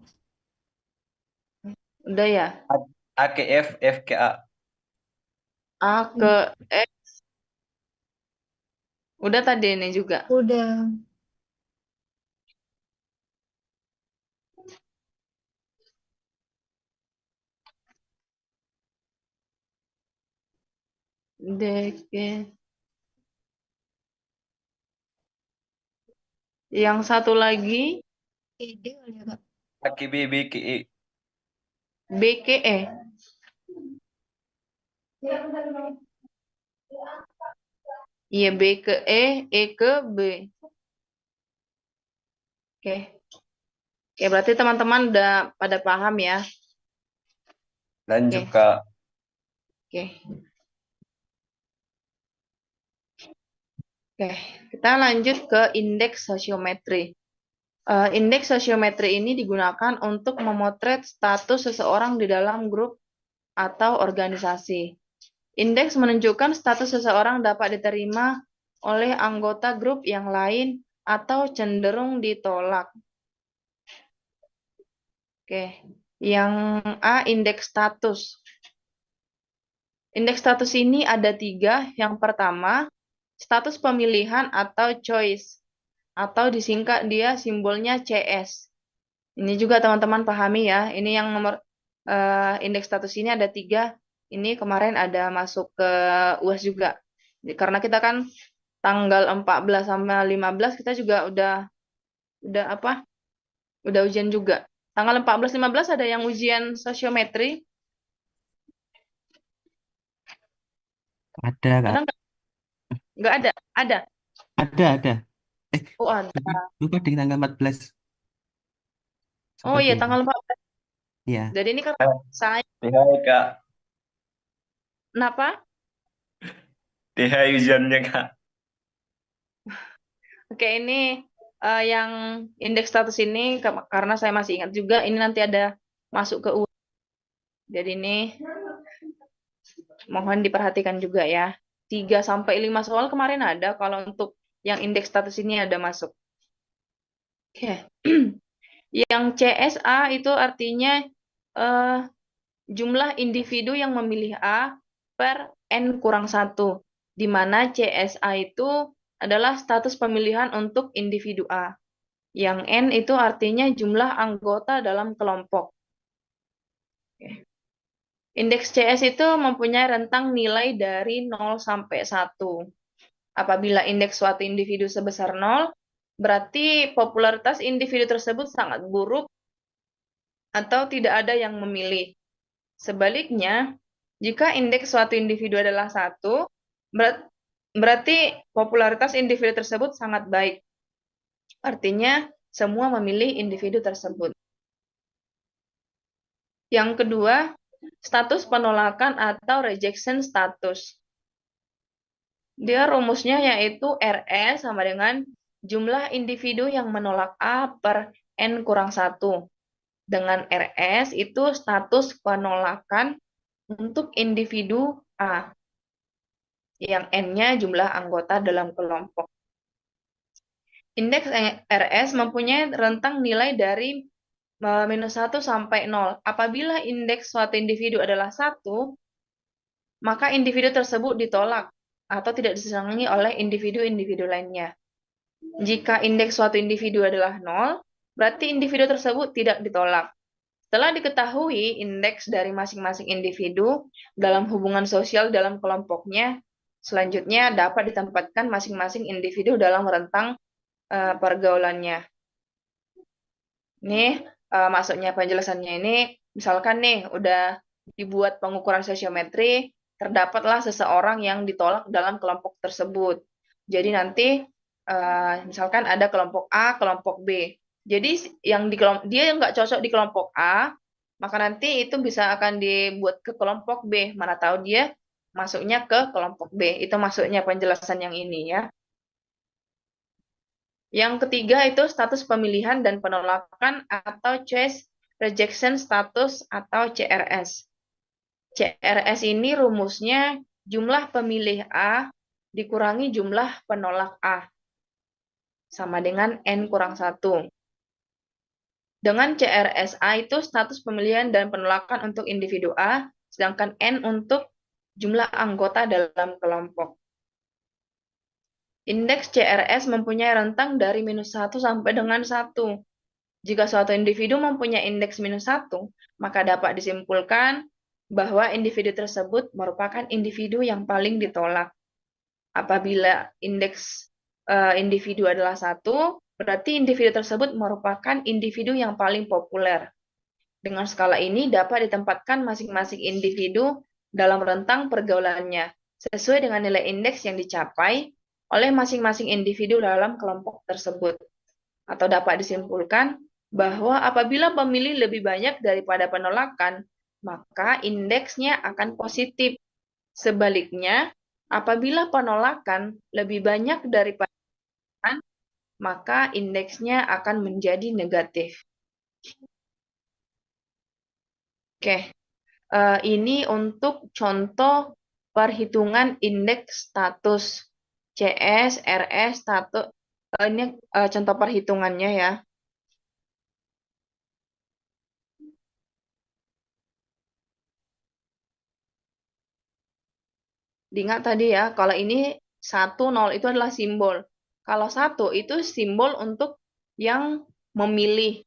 Udah ya? A, A ke F, F ke A. A ke E. Udah tadi ini juga. udah. D ke. Yang satu lagi E D kali ya Kak. A ke B, B ke E. B ke E. Iya, B ke E ke B. Oke. Oke, berarti teman-teman udah pada paham ya. Lanjut, Oke. Kak. Oke. Oke, kita lanjut ke indeks sosiometri. Indeks sosiometri ini digunakan untuk memotret status seseorang di dalam grup atau organisasi. Indeks menunjukkan status seseorang dapat diterima oleh anggota grup yang lain atau cenderung ditolak. Oke, yang A, indeks status. Indeks status ini ada 3. Yang pertama, status pemilihan atau choice, atau disingkat dia simbolnya CS. Ini juga teman-teman pahami ya. Ini yang nomor indeks status ini ada 3. Ini kemarin ada masuk ke UAS juga. Karena kita kan tanggal 14 sama 15 kita juga udah apa? Udah ujian juga. Tanggal 14-15 ada yang ujian sosiometri. Ada, Kak. Ada nggak? Nggak ada. Ada. Ada. Eh, Oh, ada. lupa di tanggal 14. Oh iya, Sepertinya. tanggal 14. Iya. Jadi ini kan Eh, saya Hai, Kak. kenapa? Hai ujiannya, Kak. Oke, ini yang indeks status ini karena saya masih ingat juga ini nanti ada masuk ke U. Jadi ini mohon diperhatikan juga ya. 3 sampai 5 soal kemarin ada, kalau untuk yang indeks status ini ada masuk. Oke. Yang CSA itu artinya jumlah individu yang memilih A per N kurang 1, di mana CSA itu adalah status pemilihan untuk individu A. Yang N itu artinya jumlah anggota dalam kelompok. Oke. Indeks CS itu mempunyai rentang nilai dari 0 sampai 1. Apabila indeks suatu individu sebesar 0, berarti popularitas individu tersebut sangat buruk atau tidak ada yang memilih. Sebaliknya, jika indeks suatu individu adalah 1, berarti popularitas individu tersebut sangat baik. Artinya, semua memilih individu tersebut. Yang kedua, status penolakan atau rejection status. Dia rumusnya yaitu RS sama dengan jumlah individu yang menolak A per N kurang 1. Dengan RS itu status penolakan untuk individu A, yang N-nya jumlah anggota dalam kelompok. Indeks RS mempunyai rentang nilai dari -1 sampai 0. Apabila indeks suatu individu adalah 1, maka individu tersebut ditolak atau tidak disenangi oleh individu-individu lainnya. Jika indeks suatu individu adalah 0, berarti individu tersebut tidak ditolak. Setelah diketahui indeks dari masing-masing individu dalam hubungan sosial dalam kelompoknya, selanjutnya dapat ditempatkan masing-masing individu dalam rentang pergaulannya. Nih, maksudnya penjelasannya ini, misalkan nih, udah dibuat pengukuran sosiometri, terdapatlah seseorang yang ditolak dalam kelompok tersebut. Jadi nanti, misalkan ada kelompok A, kelompok B. Jadi dia yang nggak cocok di kelompok A, maka nanti itu bisa akan dibuat ke kelompok B. Mana tahu dia masuknya ke kelompok B. Itu maksudnya penjelasan yang ini ya. Yang ketiga itu status pemilihan dan penolakan atau choice rejection status atau CRS. CRS ini rumusnya jumlah pemilih A dikurangi jumlah penolak A. Sama dengan N kurang 1. Dengan CRSA itu status pemilihan dan penolakan untuk individu A, sedangkan N untuk jumlah anggota dalam kelompok. Indeks CRS mempunyai rentang dari -1 sampai dengan 1. Jika suatu individu mempunyai indeks -1, maka dapat disimpulkan bahwa individu tersebut merupakan individu yang paling ditolak. Apabila indeks individu adalah 1, berarti individu tersebut merupakan individu yang paling populer. Dengan skala ini dapat ditempatkan masing-masing individu dalam rentang pergaulannya, sesuai dengan nilai indeks yang dicapai oleh masing-masing individu dalam kelompok tersebut. Atau dapat disimpulkan bahwa apabila pemilih lebih banyak daripada penolakan, maka indeksnya akan positif. Sebaliknya, apabila penolakan lebih banyak daripada penolakan, maka indeksnya akan menjadi negatif. Oke, ini untuk contoh perhitungan indeks status. CS, RS, status, ini contoh perhitungannya ya. Diingat tadi ya, kalau ini 1, 0 itu adalah simbol. Kalau 1 itu simbol untuk yang memilih.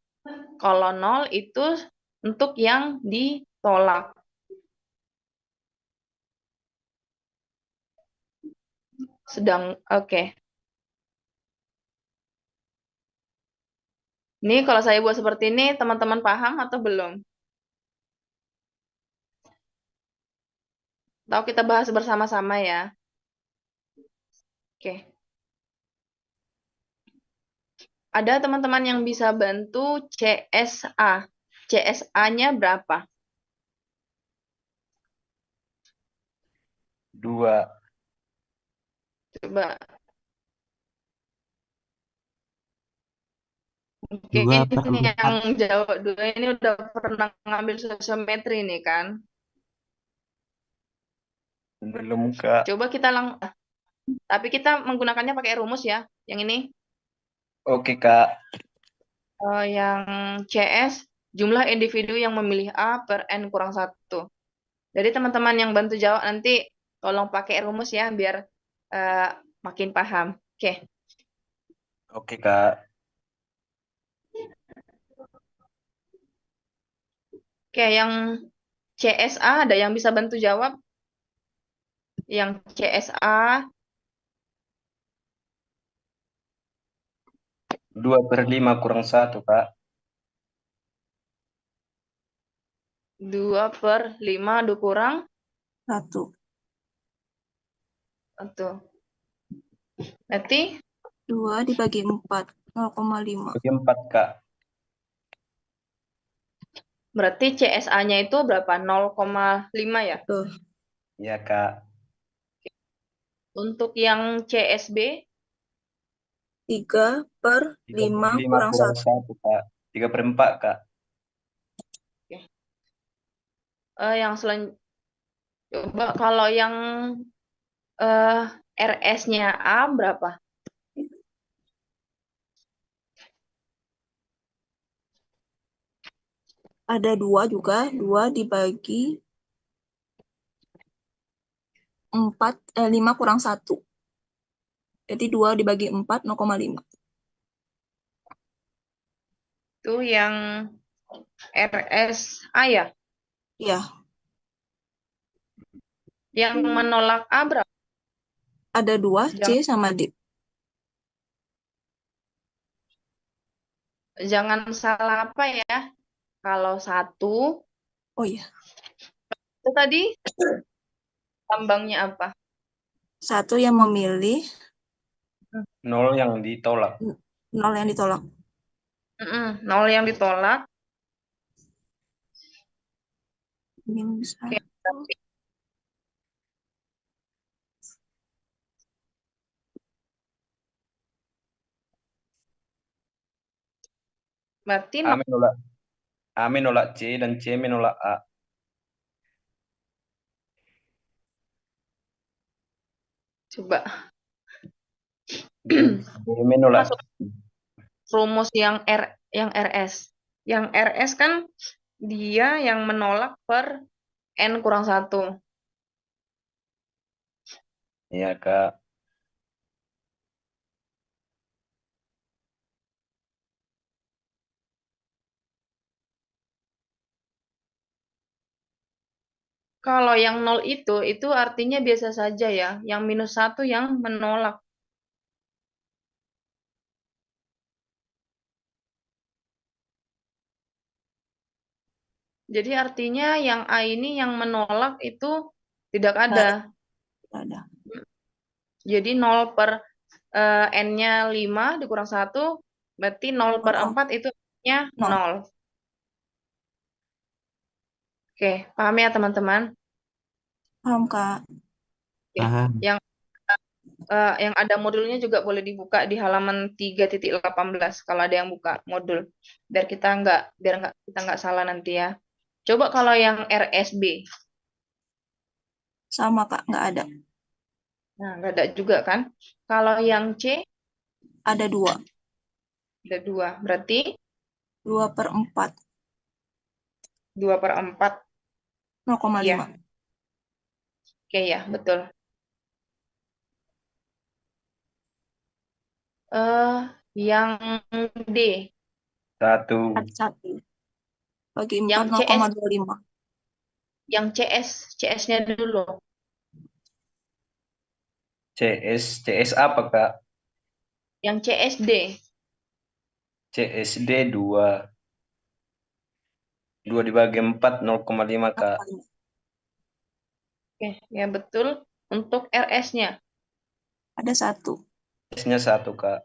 Kalau 0 itu untuk yang ditolak. Oke. Ini kalau saya buat seperti ini, teman-teman paham atau belum? Tahu kita bahas bersama-sama ya. Oke. Ada teman-teman yang bisa bantu CSA. CSA-nya berapa? 2. Coba. Mungkin 2/4. yang jawab 2 ini udah pernah ngambil sosiometri nih kan? Belum, Kak. Coba kita tapi kita menggunakannya pakai rumus ya. Yang ini. Oke, Kak. Yang CS, jumlah individu yang memilih A per N kurang 1. Jadi teman-teman yang bantu jawab nanti tolong pakai rumus ya, biar makin paham. Oke. Oke, Kak. Oke, yang CSA ada yang bisa bantu jawab? Yang CSA 2/5 kurang 1, Kak. 2/5 dikurang Satu. 1. Berarti 2 dibagi 4, 0,5. Bagi 4, Kak. berarti CSA-nya itu berapa? 0,5 ya? Tuh. Iya, Kak. Untuk yang CSB 3/5 3/5 kurang kurang 1. 1, Kak. 3/4, Kak. yang coba kalau yang RS-nya A berapa? Ada 2 juga, 2 dibagi 5 kurang 1. Jadi 2 dibagi 4, 0,5. Itu yang RSA ya? Iya, Yang menolak A berapa? ada 2, C sama D. Jangan salah apa ya? Kalau 1, Oh iya, itu tadi lambangnya apa? 1 yang memilih, 0 yang ditolak. 0 yang ditolak. 0 yang ditolak. Minus Oke, 1. Berarti A menolak C dan C menolak A. coba D menolak masuk rumus yang RS. Yang RS kan dia yang menolak per N kurang 1. Iya, Kak. Kalau yang 0 itu artinya biasa saja ya. Yang minus 1 yang menolak. Jadi artinya yang A ini yang menolak itu tidak ada. Tidak ada. Jadi 0 per N-nya 5 dikurang 1, berarti 0/4 itu artinya 0. Oke, paham ya teman-teman? Paham, Kak? Oke. Paham. Yang ada modulnya juga boleh dibuka di halaman 3.18 kalau ada yang buka modul. Biar kita nggak salah nanti ya. Coba kalau yang RSB. Sama, Kak, nggak ada. Nah, nggak ada juga kan? Kalau yang C Ada 2. ada 2. Berarti 2/4, 2/4. 0,5. Ya. Oke ya, betul. Yang D. 1. 1. Bagi 4, Yang CS 0,25. Yang CS-nya dulu. CS apa, Kak? Yang CSD. CSD 2. 2 dibagi 4, 0,5, Kak. Oke, ya betul. Untuk RS-nya. Ada 1. S-nya 1, Kak.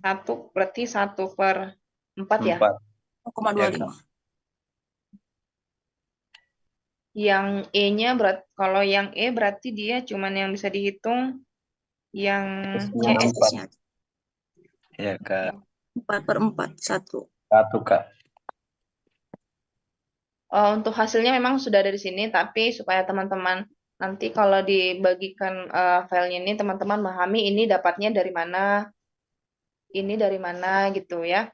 1 berarti 1/4 ya. 4. 0,25. Yang E-nya kalau yang E berarti dia cuman yang bisa dihitung yang S-nya CS. 4. Iya, Kak. 4/4, 1. 1, Kak. Untuk hasilnya memang sudah ada di sini, tapi supaya teman-teman nanti kalau dibagikan filenya ini, teman-teman memahami ini dapatnya dari mana, ini dari mana gitu ya.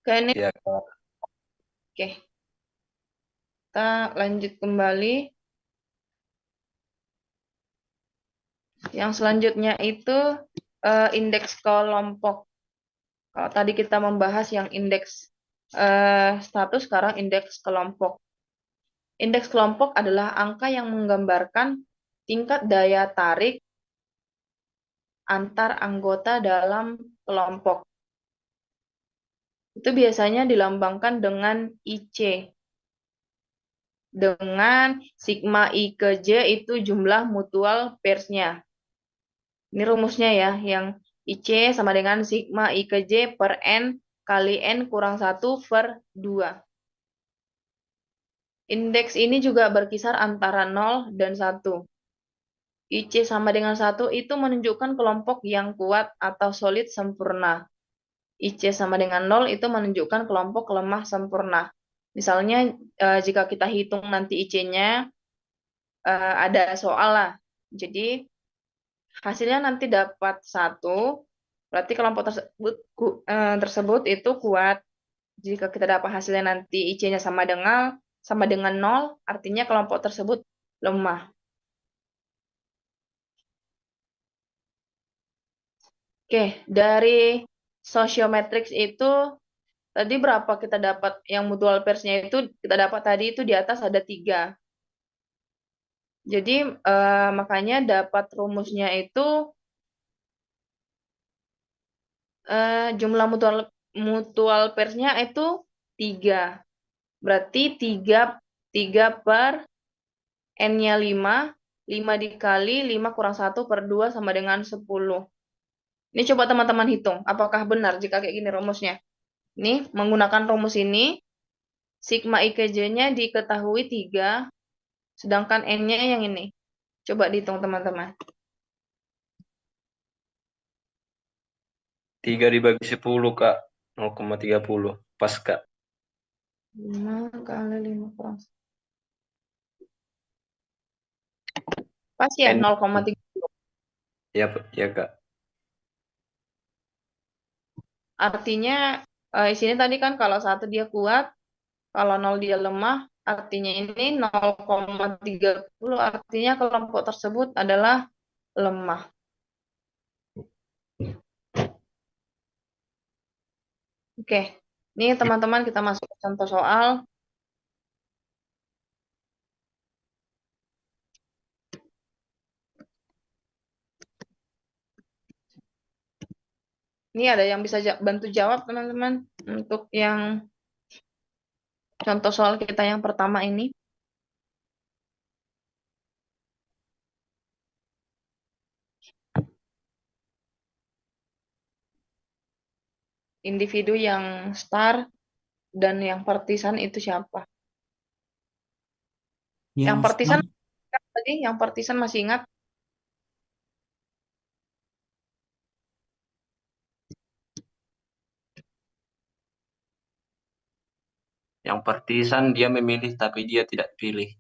Oke, ini Iya, Kak. oke. Kita lanjut kembali. Yang selanjutnya itu indeks kelompok. Kalau tadi kita membahas yang indeks status, sekarang indeks kelompok. Indeks kelompok adalah angka yang menggambarkan tingkat daya tarik antar anggota dalam kelompok. Itu biasanya dilambangkan dengan IC. Dengan sigma I ke J itu jumlah mutual pairs-nya. Ini rumusnya ya, yang IC sama dengan sigma I ke J per N kali N kurang 1 per 2. Indeks ini juga berkisar antara 0 dan 1. IC sama dengan 1 itu menunjukkan kelompok yang kuat atau solid sempurna. IC sama dengan 0 itu menunjukkan kelompok lemah sempurna. Misalnya jika kita hitung nanti IC-nya ada soal lah. Jadi hasilnya nanti dapat 1, berarti kelompok tersebut itu kuat. Jika kita dapat hasilnya nanti IC-nya sama dengan 0, artinya kelompok tersebut lemah. Oke, dari sociometrics itu tadi berapa kita dapat yang mutual pairs-nya itu kita dapat tadi itu di atas ada 3. Jadi makanya dapat rumusnya itu jumlah mutual pairs-nya itu 3. Berarti 3 per N-nya 5, 5 dikali 5 kurang 1 per 2 sama dengan 10. Ini coba teman-teman hitung, apakah benar jika kayak gini rumusnya. Ini menggunakan rumus ini, sigma I ke J-nya diketahui 3, sedangkan N-nya yang ini. Coba dihitung teman-teman. 3 dibagi 10, Kak. 0,30. Pas, Kak. 5 kali 5 kurang 1. Pas ya, N. 0,3. Ya, ya, Kak. Artinya, di sini tadi kan kalau 1 dia kuat, kalau 0 dia lemah, artinya ini 0,30, artinya kelompok tersebut adalah lemah. Oke, ini teman-teman kita masuk ke contoh soal. Ini ada yang bisa bantu jawab teman-teman untuk yang contoh soal kita yang pertama ini. Individu yang star dan yang partisan itu siapa? Yang partisan tadi, yang partisan masih ingat? Yang partisan dia memilih tapi dia tidak pilih.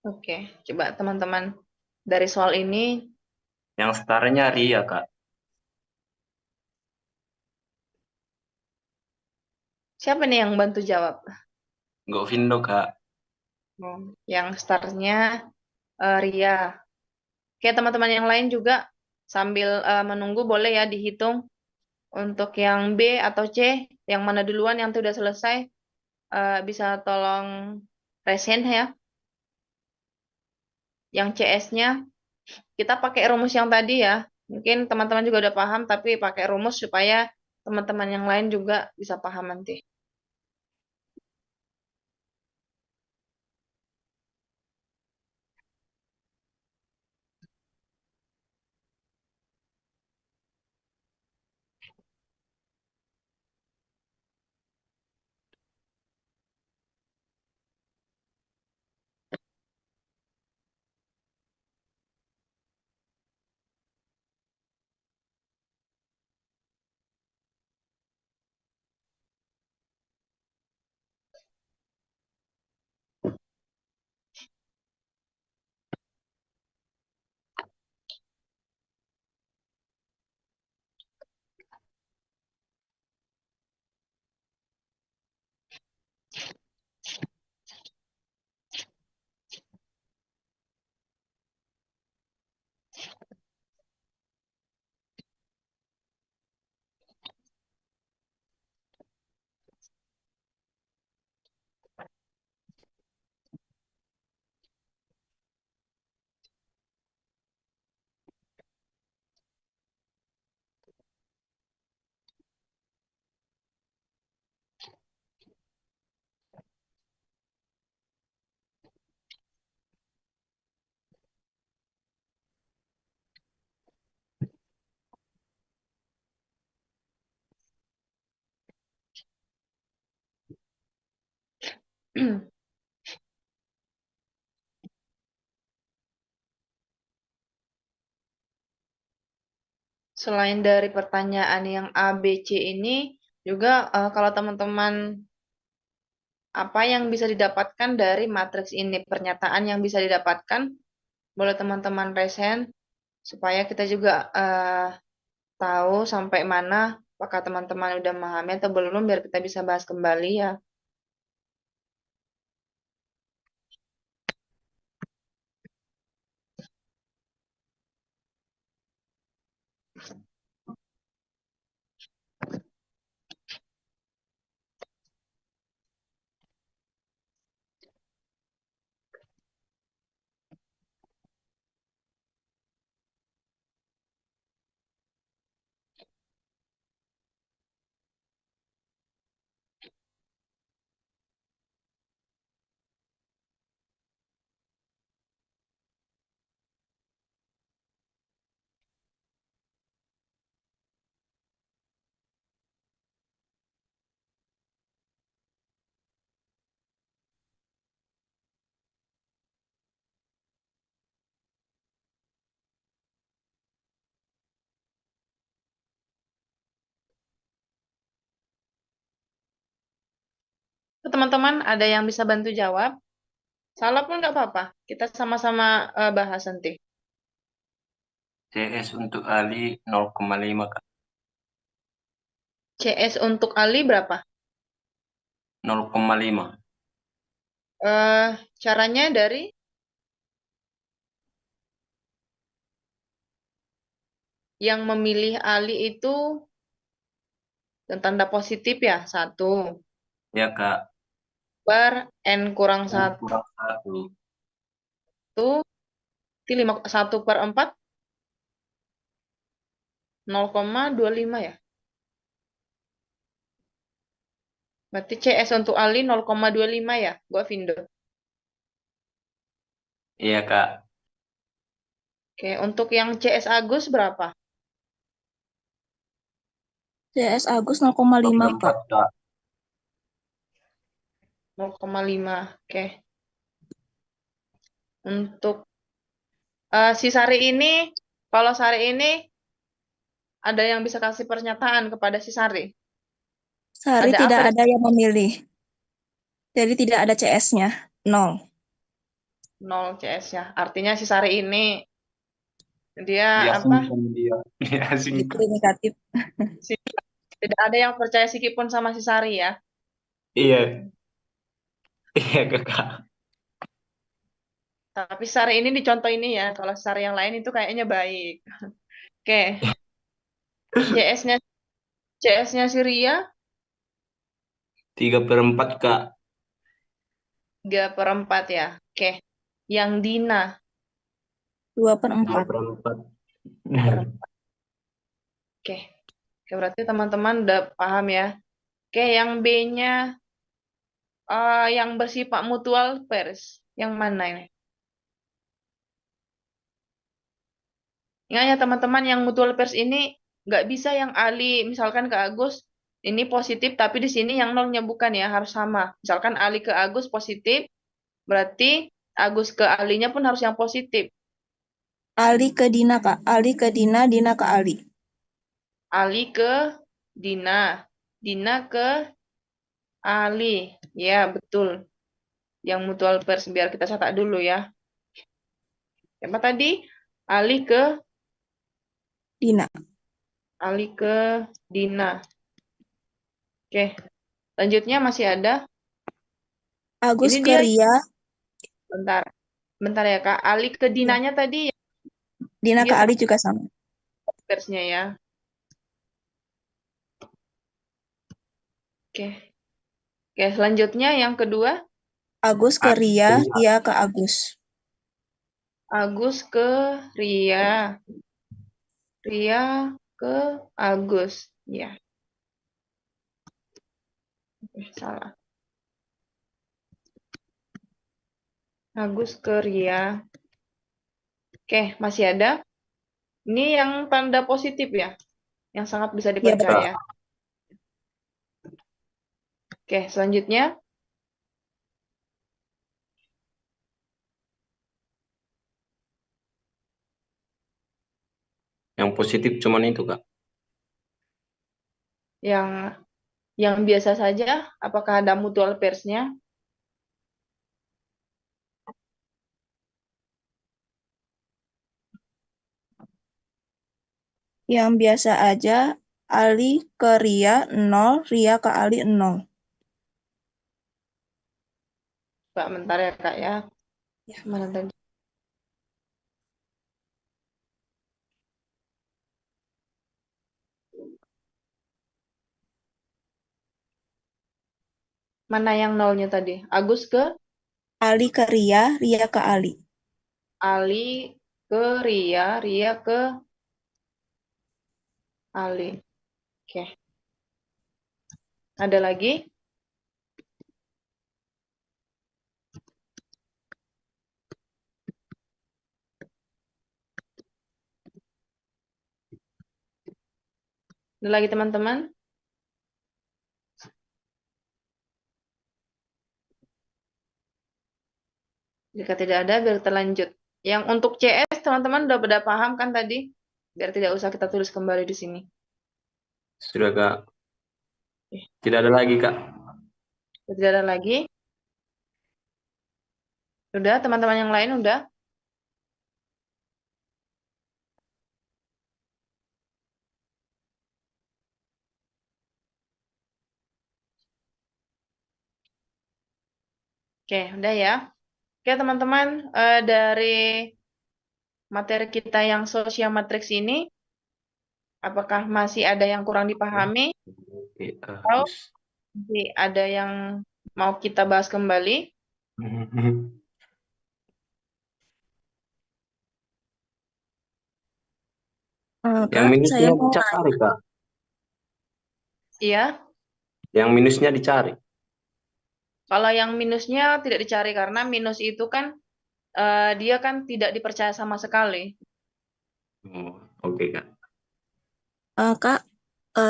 Oke, coba teman-teman dari soal ini Yang starnya Ria, Kak. siapa nih yang bantu jawab? Govindo, Kak. Yang startnya Ria. Oke, teman-teman yang lain juga sambil menunggu boleh ya dihitung untuk yang B atau C, yang mana duluan yang sudah selesai bisa tolong resen ya. Yang CS-nya kita pakai rumus yang tadi ya. Mungkin teman-teman juga udah paham, tapi pakai rumus supaya teman-teman yang lain juga bisa paham nanti. Selain dari pertanyaan yang A, B, C ini, juga kalau teman-teman apa yang bisa didapatkan dari matriks ini, pernyataan yang bisa didapatkan, boleh teman-teman resen supaya kita juga tahu sampai mana apakah teman-teman udah memahami atau belum, biar kita bisa bahas kembali ya. Teman-teman ada yang bisa bantu jawab? Salah pun nggak apa-apa. Kita sama-sama bahas nanti. CS untuk Ali 0,5 Kak. CS untuk Ali berapa? 0,5. Caranya dari yang memilih Ali itu dan tanda positif ya, 1 Ya Kak. per N kurang N 1, kurang 1. itu 1 per 4, 0,25 ya. Berarti CS untuk Ali 0,25 ya, gua Vindo. Iya Kak. Oke, untuk yang CS Agus berapa? CS Agus 0,5 Kak. 4 Kak. 0,5. Oke. Untuk si Sari ini, kalau Sari ini ada yang bisa kasih pernyataan kepada si Sari? Sari Ada tidak apa? ada yang memilih. Jadi tidak ada CS-nya. 0. 0 CS ya. Artinya si Sari ini dia apa? Diasingkan dia. Itu Diasingkan. negatif. Tidak ada yang percaya sikit pun sama si Sari ya. Iya. Iya Kak. Tapi Sari ini dicontoh ini ya. Kalau Sari yang lain itu kayaknya baik. Oke. CS-nya CS-nya si Ria 3/4 Kak. 3/4 ya. Oke. Yang Dina 2/4. 2/4. Oke. Oke, berarti teman-teman udah paham ya. Oke, yang B-nya yang bersifat mutual pairs. Yang mana ini? Ingat ya teman-teman, yang mutual pairs ini nggak bisa yang Ali, misalkan ke Agus, ini positif, tapi di sini yang nolnya bukan ya, harus sama. Misalkan Ali ke Agus positif, berarti Agus ke Alinya pun harus yang positif. Ali ke Dina Kak. Ali ke Dina, Dina ke Ali. Ali ke Dina, Dina ke Ali. Ya, betul. Yang mutual pairs, biar kita catat dulu ya. Apa tadi? Ali ke Dina. Ali ke Dina. Oke. Lanjutnya masih ada. Agus Ini ke dia, Ria, bentar. Bentar ya, Kak. Ali ke Dinanya tadi, Dina dia ke Ali juga sama. persnya ya. Oke. Oke, selanjutnya yang kedua. Agus ke Ria, Ria ke Agus. Agus ke Ria. Ria ke Agus. Ya. Salah. Agus ke Ria. Oke, masih ada. Ini yang tanda positif ya. Yang sangat bisa Iya, betul. dipercaya. Oke, selanjutnya. Yang positif cuman itu, Kak. Yang biasa saja, apakah ada mutual pairs-nya? Yang biasa aja, Ali ke Ria 0, Ria ke Ali 0. Pak, bentar ya Kak ya. Ya. Mana tadi? Mana yang nolnya tadi? Agus ke Ali ke Ria, Ria ke Ali. Ali ke Ria, Ria ke Ali. Oke. Ada lagi? Ada lagi teman-teman? Jika tidak ada, biar kita lanjut. Yang untuk CS, teman-teman udah pada paham kan tadi? Biar tidak usah kita tulis kembali di sini. Sudah, Kak. Tidak ada lagi, Kak. Tidak ada lagi. Sudah, teman-teman yang lain udah? Oke, udah ya. Oke, teman-teman, dari materi kita yang social matrix ini, apakah masih ada yang kurang dipahami? Oke, Atau masih ada yang mau kita bahas kembali? Yang Kak, saya minusnya mau dicari, Kak. Iya. Yang minusnya dicari. Kalau yang minusnya tidak dicari karena minus itu kan dia kan tidak dipercaya sama sekali. Oh, oke, Kak. Kak,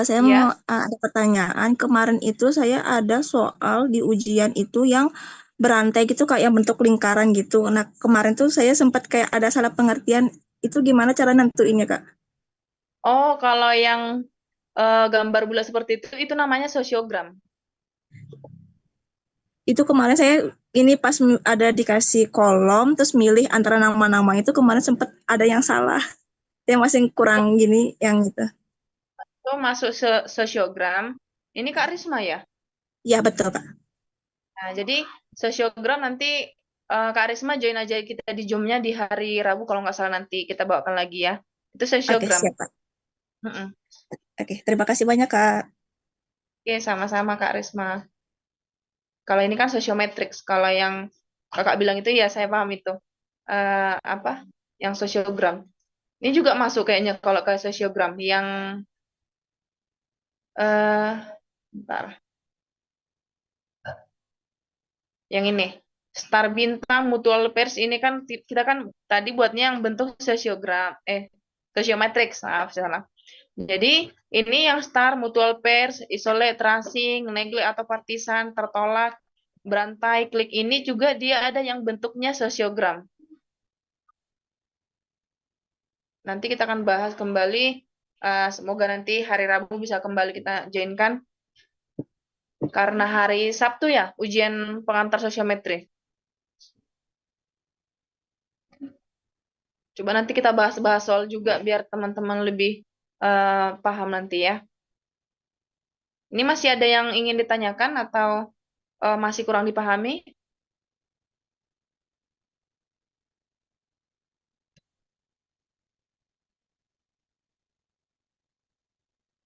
saya Iya. mau ada pertanyaan. Kemarin itu saya ada soal di ujian itu yang berantai gitu, Kak, yang bentuk lingkaran gitu. Nah, kemarin tuh saya sempat kayak ada salah pengertian. Itu gimana cara nentuinnya, Kak? Oh, kalau yang gambar bulat seperti itu namanya sosiogram. Itu kemarin saya ini pas ada dikasih kolom, terus milih antara nama-nama itu kemarin sempat ada yang salah. Yang masih kurang gini, yang itu. Itu masuk sosiogram. Ini Kak Risma ya? Ya, betul, Kak. Nah, jadi sosiogram nanti Kak Risma join aja kita di Zoom-nya di hari Rabu kalau nggak salah nanti kita bawakan lagi ya. Itu Oke, sosiogram. siap, Kak. Mm-mm. Oke, terima kasih banyak, Kak. Oke, sama-sama Kak Risma. Kalau ini kan sosiometrics. Kalau yang Kakak bilang itu ya saya paham itu. Apa? Yang sosiogram. Ini juga masuk kayaknya kalau ke sosiogram. Yang eh bentar. Yang ini. Star bintang mutual pairs ini kan kita kan tadi buatnya yang bentuk sosiogram. Sosiometrics. Maaf, salah. Jadi ini yang star, mutual pairs, isolate, tracing, neglect atau partisan, tertolak, berantai, klik ini juga dia ada yang bentuknya sosiogram. Nanti kita akan bahas kembali. Semoga nanti hari Rabu bisa kembali kita joinkan. Karena hari Sabtu ya, ujian pengantar sosiometri. Coba nanti kita bahas-bahas soal juga biar teman-teman lebih paham nanti ya. Ini masih ada yang ingin ditanyakan atau masih kurang dipahami?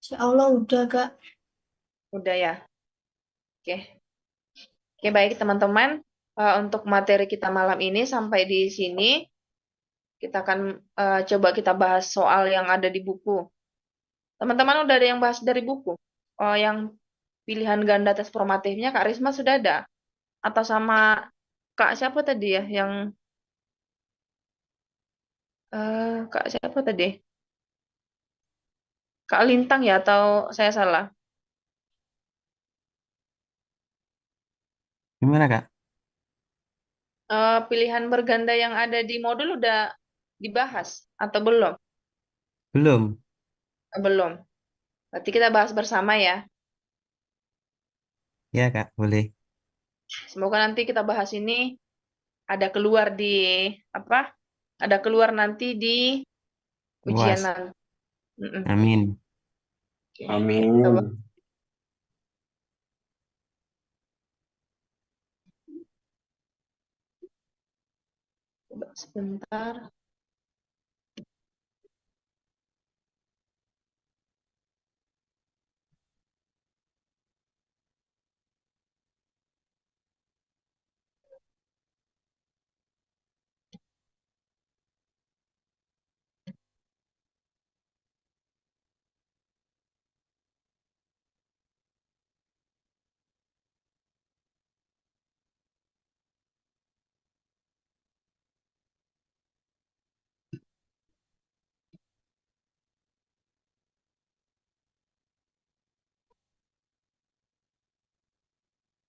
Insya Allah udah, Kak. Udah ya. Oke. Oke, baik teman-teman. Untuk materi kita malam ini sampai di sini. Kita akan coba kita bahas soal yang ada di buku. Teman-teman udah ada yang bahas dari buku? Yang pilihan ganda tes formatifnya Kak Risma sudah ada? Atau sama Kak siapa tadi ya? Yang Kak siapa tadi? Kak Lintang ya? Atau saya salah? Gimana, Kak? Pilihan berganda yang ada di modul udah dibahas atau belum? Belum. Belum. Berarti kita bahas bersama ya. Ya, Kak, boleh. Semoga nanti kita bahas ini ada keluar di apa? Ada keluar nanti di ujian UAS. nanti. Mm-mm. Amin. Oke. Amin. Kita bahas coba sebentar.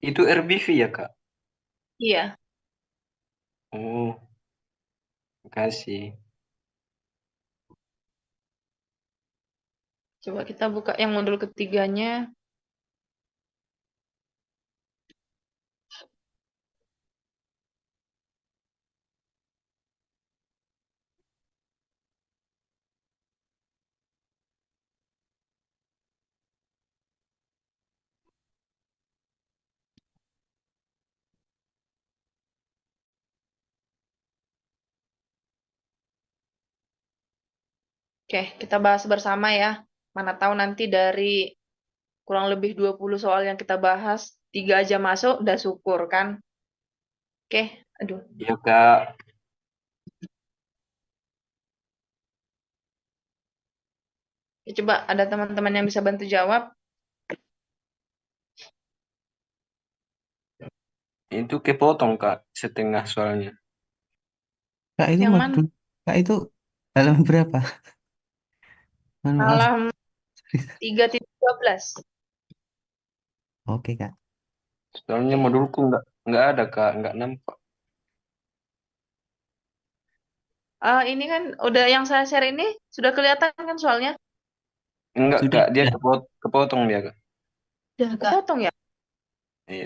Itu RBV ya, Kak? Iya, Oh, makasih. coba kita buka yang modul ketiganya. Oke, kita bahas bersama ya. Mana tahu nanti dari kurang lebih 20 soal yang kita bahas, 3 aja masuk, udah syukur kan. Oke, aduh. Iya, Kak. Ya, coba ada teman-teman yang bisa bantu jawab. Itu kepotong, Kak, setengah soalnya. Kak, itu Yang mana? modul. Kak, itu halaman berapa? Mohon maaf. Malam 3.12. Oke, Kak. Soalnya modulku nggak ada, Kak, nggak nampak. Ini kan udah yang saya share ini sudah kelihatan kan soalnya? Enggak, Sudah, Kak, dia sudah. kepotong dia, Kak. Udah, Kak. Kepotong ya.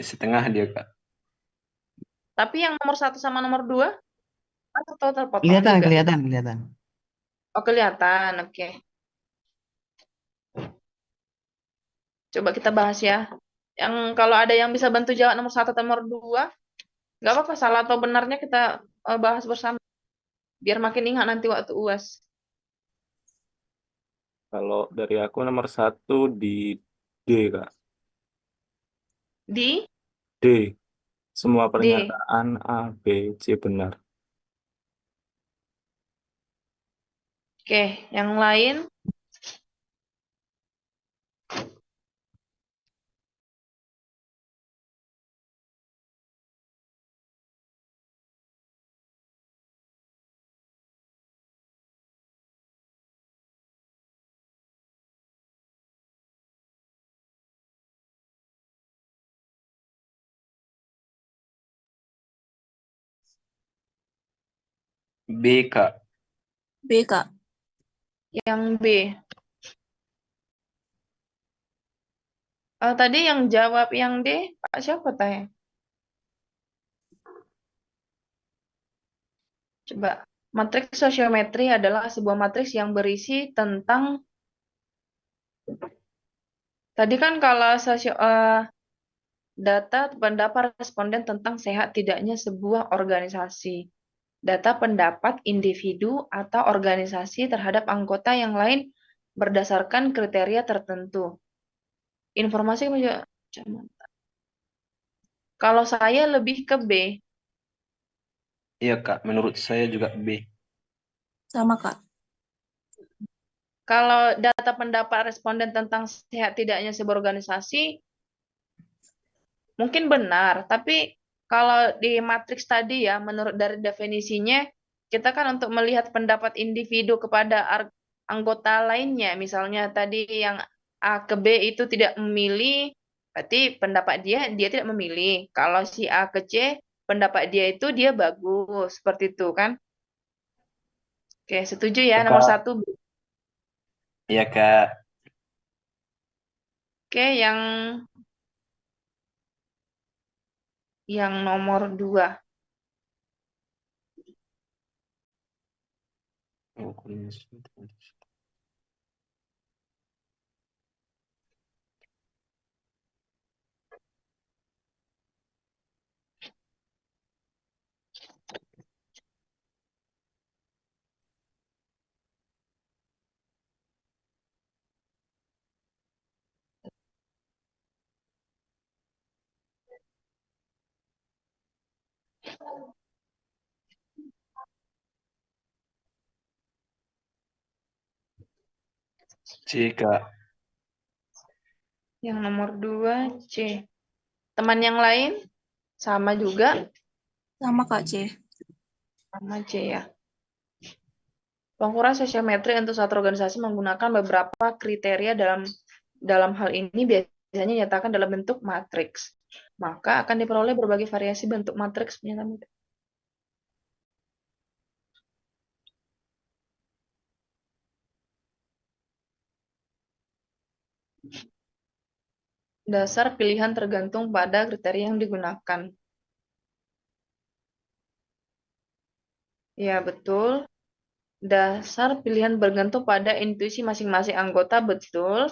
Setengah dia, Kak. Tapi yang nomor 1 sama nomor 2 atau terpotong Kelihatan, juga? kelihatan, kelihatan. Oh, kelihatan. Oke. Coba kita bahas ya. Yang kalau ada yang bisa bantu jawab nomor 1 atau nomor 2, nggak apa-apa, salah atau benarnya kita bahas bersama. Biar makin ingat nanti waktu UAS. Kalau dari aku nomor 1 di D, Kak. Di D. Semua D. pernyataan A, B, C benar. Oke, yang lain. B, Kak. B, Kak. Yang B. Tadi yang jawab yang D, Pak siapa tanya? Coba. Matriks sosiometri adalah sebuah matriks yang berisi tentang tadi kan kalau data pendapat responden tentang sehat tidaknya sebuah organisasi. Data pendapat individu atau organisasi terhadap anggota yang lain berdasarkan kriteria tertentu. Informasi kalau saya lebih ke B. Iya, Kak. Menurut saya juga B. Sama, Kak. Kalau data pendapat responden tentang sehat tidaknya sebuah organisasi, mungkin benar, tapi kalau di matriks tadi ya, menurut dari definisinya, kita kan untuk melihat pendapat individu kepada anggota lainnya, misalnya tadi yang A ke B itu tidak memilih, berarti pendapat dia tidak memilih. Kalau si A ke C, pendapat dia itu dia bagus, seperti itu kan? Oke, setuju ya Ya, nomor Kak. 1. Iya, Kak. Oke, yang nomor 2. C, Kak. Yang nomor 2 C. Teman yang lain sama juga, Sama Kak C. sama C ya. Pengukuran sosiometri untuk suatu organisasi menggunakan beberapa kriteria dalam hal ini biasanya dinyatakan dalam bentuk matriks. Maka akan diperoleh berbagai variasi bentuk matriks pernyataan. Dasar pilihan tergantung pada kriteria yang digunakan. Ya, betul. Dasar pilihan bergantung pada intuisi masing-masing anggota, betul.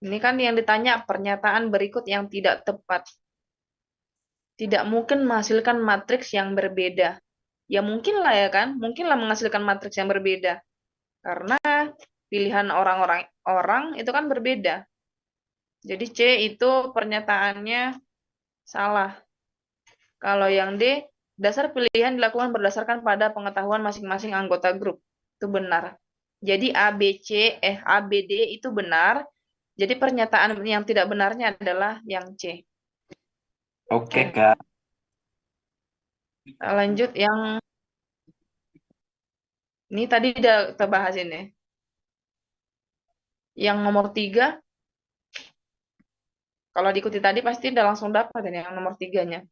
Ini kan yang ditanya pernyataan berikut yang tidak tepat. Tidak mungkin menghasilkan matriks yang berbeda. Ya mungkin lah ya kan, mungkinlah menghasilkan matriks yang berbeda. Karena pilihan orang itu kan berbeda. Jadi C itu pernyataannya salah. Kalau yang D, dasar pilihan dilakukan berdasarkan pada pengetahuan masing-masing anggota grup. Itu benar. Jadi A, B, D itu benar. Jadi pernyataan yang tidak benarnya adalah yang C. Oke, Kak. Kita lanjut yang ini tadi udah kita bahas ini. Yang nomor 3, kalau diikuti tadi pasti udah langsung dapat ini yang nomor 3-nya.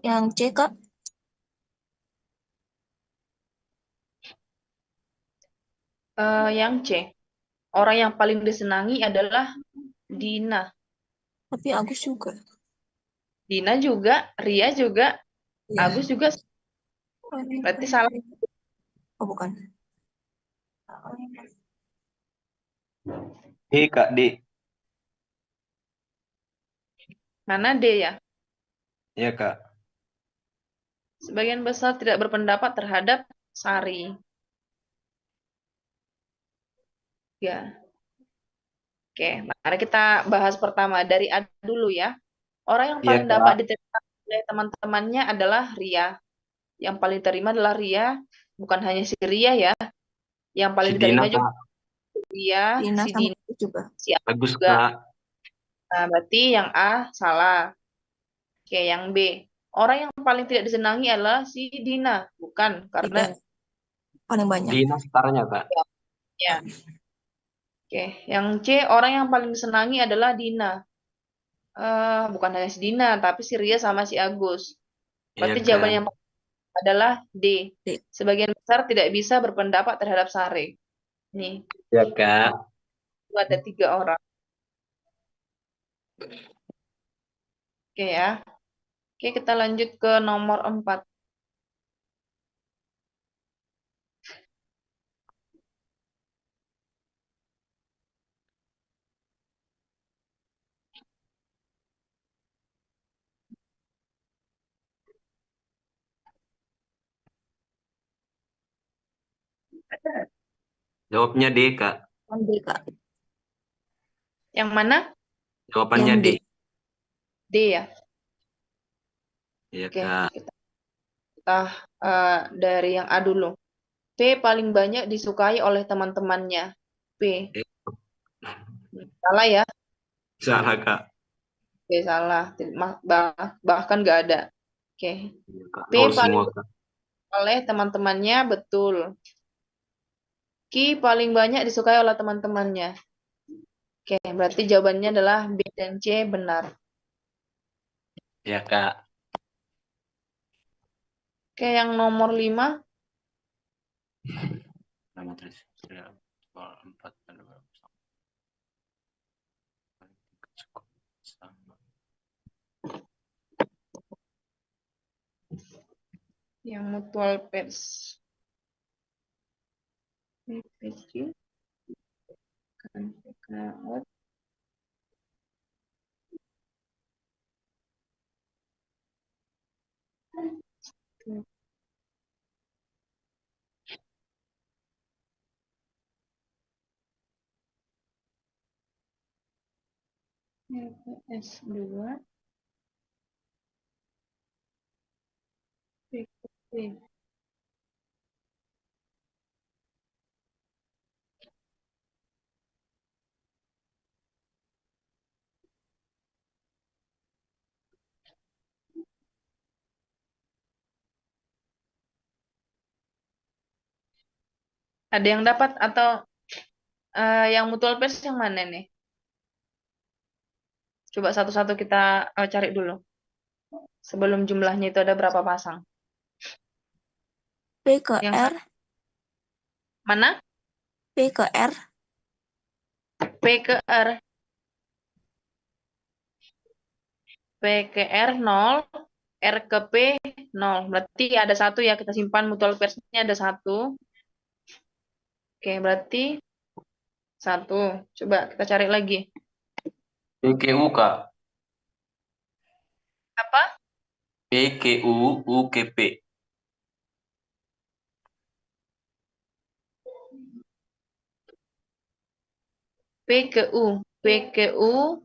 Yang C Kak. Yang C, orang yang paling disenangi adalah Dina. Tapi Agus juga. Dina juga, Ria juga, Iya. Agus juga. Berarti salah. Oh, bukan. D, Kak. D. Mana D ya? Iya, Kak. Sebagian besar tidak berpendapat terhadap Sari. Ya. Oke, mari kita bahas pertama dari A dulu ya. Orang yang Iya, paling Kak. dapat diterima oleh teman-temannya adalah Ria. Yang paling diterima adalah Ria, bukan hanya si Ria ya. Yang paling Si Dina, diterima juga Kak. Ria, Dina si sama Dina, Agus juga. si Agus Bagus, juga. Kak. Nah, berarti yang A salah. Oke, yang B. Orang yang paling tidak disenangi adalah si Dina, bukan karena Tiga. Paling banyak. Dina starnya, Kak. ya. Oke, yang C, orang yang paling disenangi adalah Dina. Bukan hanya si Dina, tapi si Ria sama si Agus. Iya, Berarti Kak. jawaban yang adalah D. D. Sebagian besar tidak bisa berpendapat terhadap Sari. Nih, Iya, Kak. itu ada 3 orang. Oke ya. Oke, kita lanjut ke nomor 4. Jawabnya D, Kak. Yang D Kak. Yang mana? Jawabannya Yang D. D. D ya. Iya, Oke, Kak. kita dari yang A dulu. P paling banyak disukai oleh teman-temannya. P. Salah ya? Salah, Kak. Oke, salah. Bahkan nggak ada. Oke. Iya, Kak. P Nol paling semua, Kak. oleh teman-temannya, betul. Q paling banyak disukai oleh teman-temannya. Oke, berarti jawabannya adalah B dan C benar. Iya, Kak. Oke, yang nomor 5. matris real soal 4 dan 2 sama. Yang mutual pairs. PPG. Kan PKO. S2 PKP. Ada yang dapat atau yang mutual pairs yang mana nih? Coba satu-satu kita cari dulu. Sebelum jumlahnya itu ada berapa pasang? P ke Yang R, mana? P ke R, P ke R. P ke R 0, R ke P 0. Berarti ada satu ya, kita simpan mutual pairs-nya ada satu. Oke, berarti satu. Coba kita cari lagi. PQU Kak. Apa? PQU UKP. P ke U. P ke U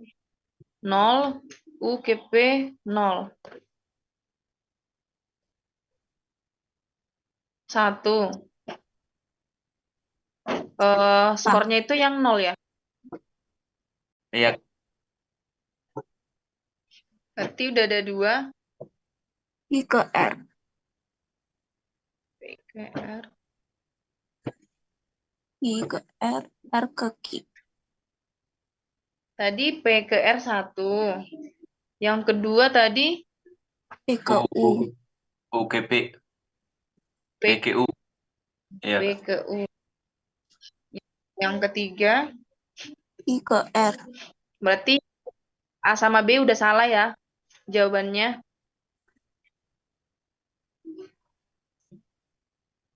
0, U ke P 0. 1. Skornya itu yang 0 ya. Iya. Berarti udah ada 2. Q ke R, P ke R. Q ke R, R ke Q. Tadi P ke R 1. Yang kedua tadi P ke U, UKP. P, PQU. Iya. P ke U. Yang ketiga, Q ke R. berarti A sama B udah salah ya jawabannya.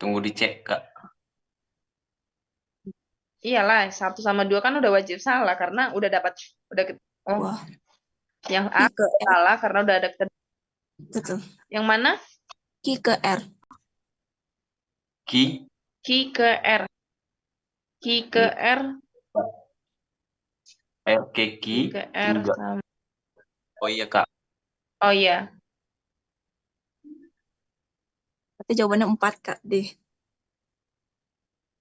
Tunggu dicek Kak. Iyalah, 1 sama 2 kan udah wajib salah karena udah dapat oh, Wah, yang Q A ke R, salah karena udah ada betul. yang mana? Q ke R, Ki. Q ke R. Q ke R, RK Q Ki ke R 3. sama. Oh iya Kak. Oh iya. berarti jawabannya 4 Kak deh.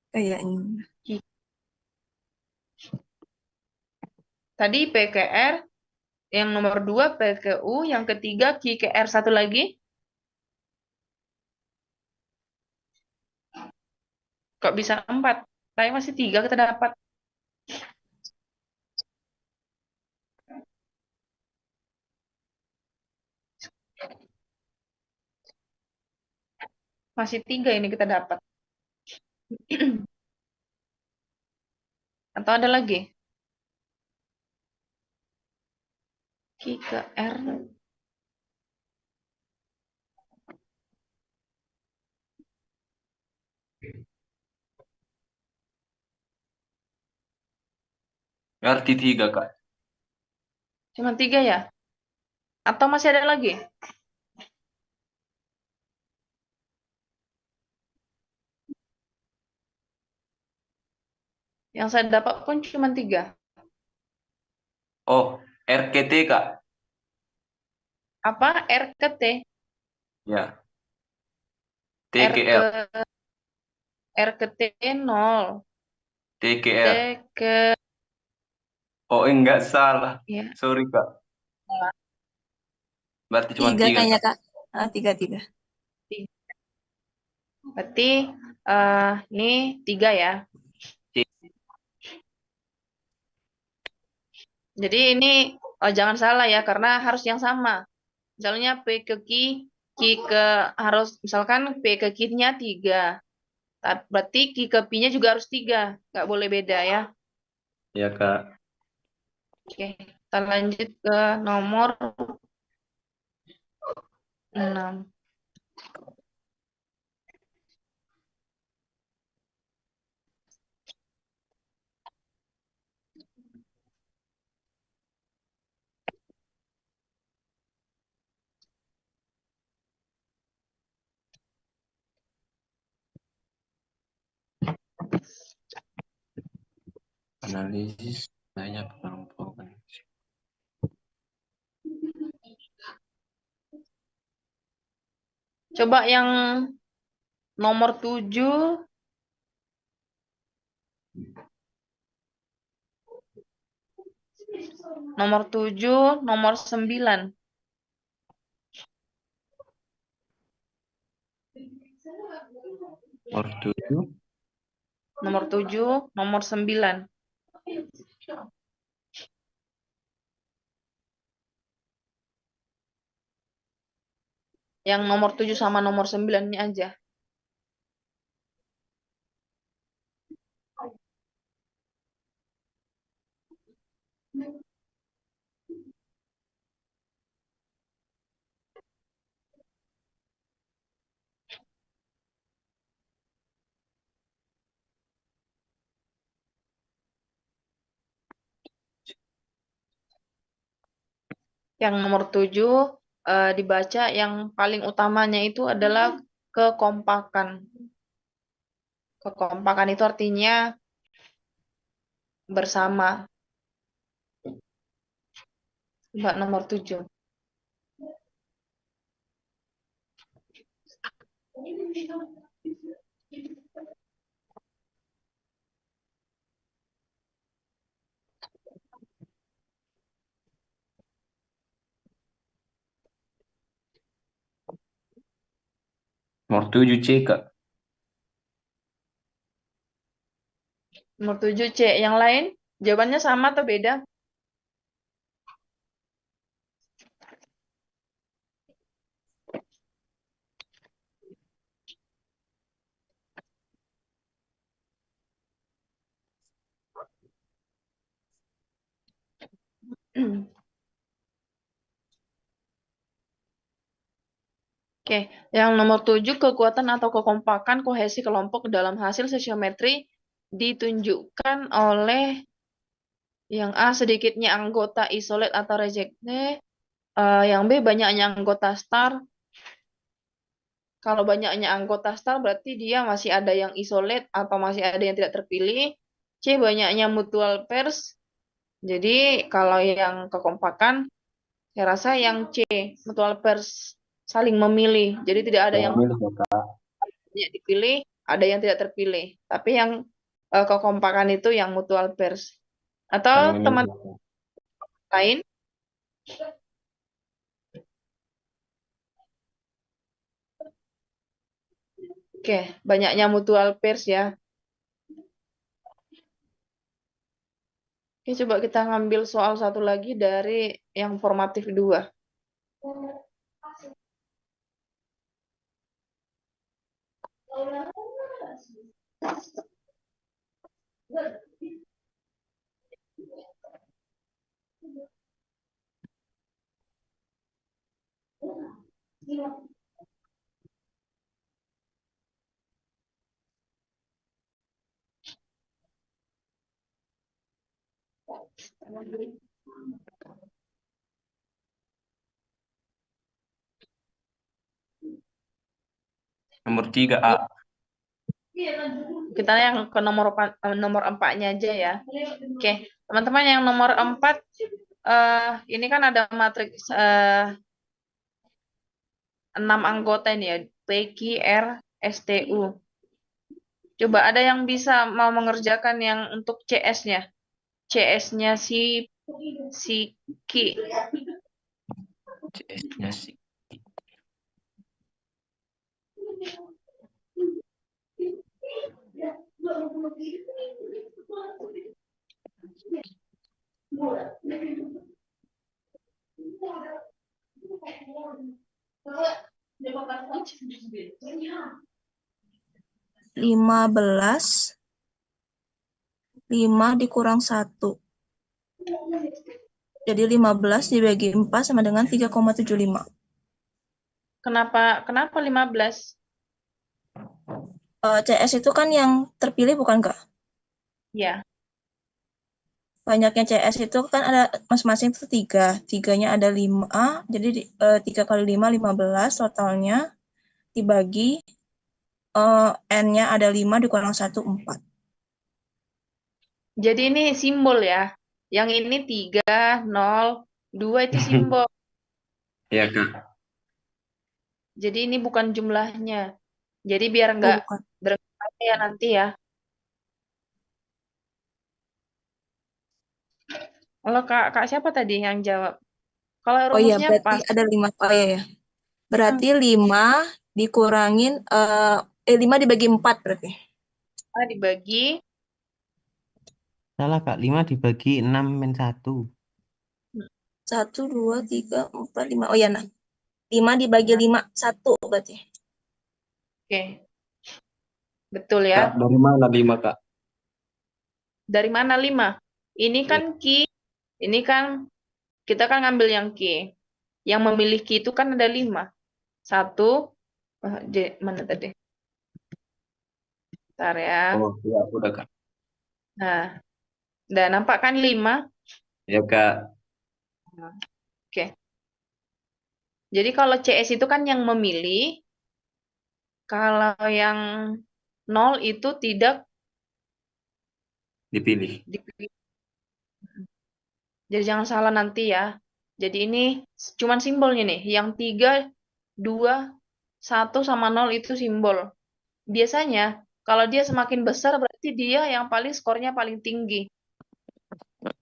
Kayaknya. Tadi P ke R, yang nomor 2 P ke U, yang ketiga Q ke R satu lagi. Kok bisa 4? Saya masih 3 kita dapat. Masih 3 ini kita dapat. Atau ada lagi? Q ke R. Berarti 3 Kak. Cuma 3 ya? Atau masih ada lagi? Yang saya dapat pun cuma 3. Oh, RKT Kak. Apa? R ke T? Ya. T R ke ke L. R ke T 0. T ke T R. ke Oh enggak salah. ya. Sorry Kak. Berarti cuma 3 3 kayaknya Kak. Kak. 3. Berarti ini 3 ya. Jadi ini jangan salah ya karena harus yang sama. Misalnya P ke Q, Q ke harus misalkan P ke Q-nya 3. Berarti Ki ke Pi-nya juga harus 3. Nggak boleh beda ya. Ya, Kak. Oke, kita lanjut ke nomor 6. Analisis banyak pengelompokan. Coba yang nomor 7. Nomor 7, nomor 9. Nomor 7. Nomor 7, nomor 9. Yang nomor 7 sama nomor 9-nya aja. Yang nomor 7 dibaca yang paling utamanya itu adalah kekompakan. Kekompakan itu artinya bersama. Mbak nomor 7. Nomor 7 C, Kak. Nomor 7 C. Yang lain jawabannya sama atau beda? Oke, yang nomor 7 kekuatan atau kekompakan kohesi kelompok dalam hasil sosiometri ditunjukkan oleh yang A sedikitnya anggota isolate atau rejected, yang B banyaknya anggota star. Kalau banyaknya anggota star berarti dia masih ada yang isolate atau masih ada yang tidak terpilih. C banyaknya mutual pairs. Jadi kalau yang kekompakan saya rasa yang C mutual pairs saling memilih. Jadi tidak ada yang Memilih, ya, Kak. banyak dipilih, ada yang tidak terpilih. Tapi yang kekompakan itu yang mutual pairs. Saling Atau memilih. teman lain? Oke, banyaknya mutual pairs ya. Oke, coba kita ngambil soal satu lagi dari yang formatif 2. Nomor 3 A. Kita yang ke nomor 4-nya aja ya. Oke, teman-teman yang nomor 4, ini kan ada matriks 6 anggota ini ya, P, Q, R, S, T, U. Coba ada yang bisa mau mengerjakan yang untuk CS-nya. CS-nya si Q. CS-nya sih. 15, 5 dikurang 1. Jadi 15 dibagi 4 sama dengan 3,75. Kenapa 15? CS itu kan yang terpilih bukan, Kak? Ya. Banyaknya CS itu kan ada masing-masing itu 3. 3-nya ada 5, jadi 3 kali 5, 15 totalnya. Dibagi N-nya ada 5 dikurang 1, 4. Jadi ini simbol ya. Yang ini 3, 0, 2 itu simbol. Ya, Kak. Jadi ini bukan jumlahnya. Jadi biar Oh, nggak bukan. berkali ya nanti ya. Kalau kak siapa tadi yang jawab? Kalau Oh iya, rumusnya berarti pas. ada 5. Oh iya, ya. Berarti 5 dikurangin 5 dibagi 4 berarti. Dibagi Salah Kak, 5 dibagi 6 min 1. 1, 2, 3, 4, 5. Oh iya, nah. 5 dibagi 5, 1 berarti. Oke. Betul Kak, ya. dari mana 5, Kak? Dari mana 5? Ini Ya. kan ki. Ini kan kita kan ngambil yang ki. Yang memiliki itu kan ada 5. 1, mana tadi? Bentar ya. Oh, ya, udah, Kak. Nah, udah nampak kan 5? Ya, Kak. Oke. Jadi kalau CS itu kan yang memilih, kalau yang 0 itu tidak Dipilih. dipilih. Jadi jangan salah nanti ya. Jadi ini cuman simbolnya nih. Yang 3, 2, 1 sama 0 itu simbol. Biasanya kalau dia semakin besar berarti dia yang paling skornya paling tinggi.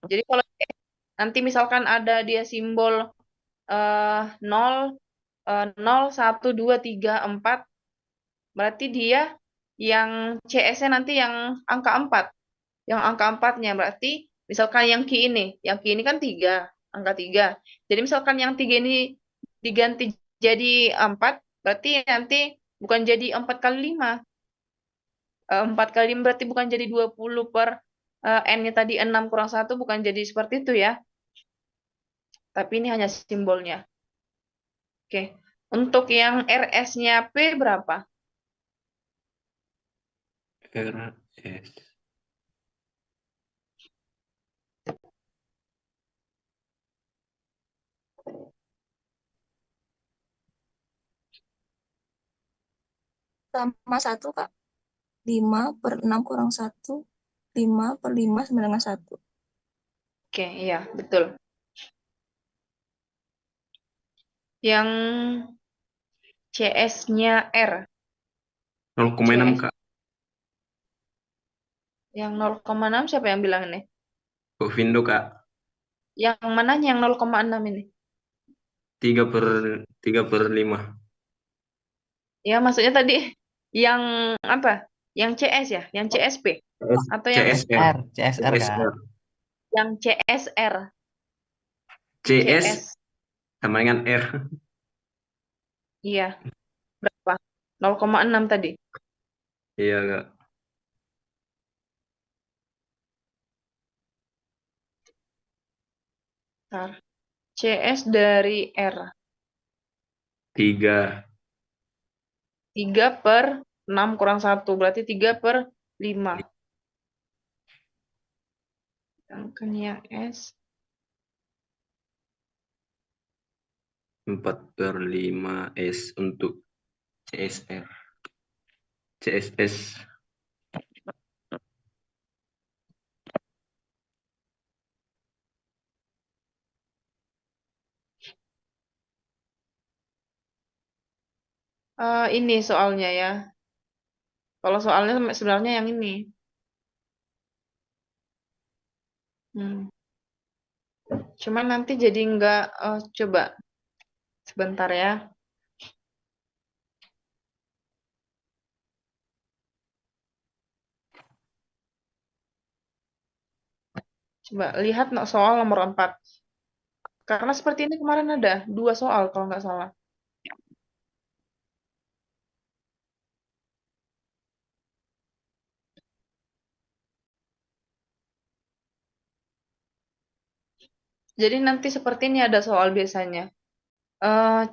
Jadi kalau nanti misalkan ada dia simbol 0, 0, 1, 2, 3, 4, berarti dia yang CS-nya nanti yang angka 4. Yang angka 4-nya berarti misalkan yang Q ini kan 3, angka 3. Jadi misalkan yang 3 ini diganti jadi 4, berarti nanti bukan jadi 4 kali 5. 4 kali 5 berarti bukan jadi 20 per N-nya tadi 6 kurang 1, bukan jadi seperti itu ya. Tapi ini hanya simbolnya. Oke. Untuk yang RS-nya P berapa? RS. Sama 1, Kak. 5 per 6 kurang 1. 5 per 5 sama dengan 1. Oke, iya, betul. Yang CS-nya R. 0,6, CS Kak. yang 0,6 siapa yang bilang ini? Kok Vindo, Kak? Yang mananya yang 0,6 ini? 3/5. Ya, maksudnya tadi yang apa? Yang CS ya? Yang CSP? Atau yang CSR. CSR Kak. CSR. yang CSR? CS CS. sama dengan R. Iya. Berapa? 0,6 tadi. Iya, Kak. Bentar. CS dari R. 3. 3 per 6 kurang 1. Berarti 3 per 5. Sedangkan yang S 4/5 S untuk CSR. CSS. ini soalnya ya. Kalau soalnya sebenarnya yang ini. Hmm. Cuman nanti jadi nggak, coba sebentar ya. Coba lihat soal nomor 4. Karena seperti ini kemarin ada 2 soal kalau nggak salah. Jadi nanti seperti ini ada soal biasanya. Eh,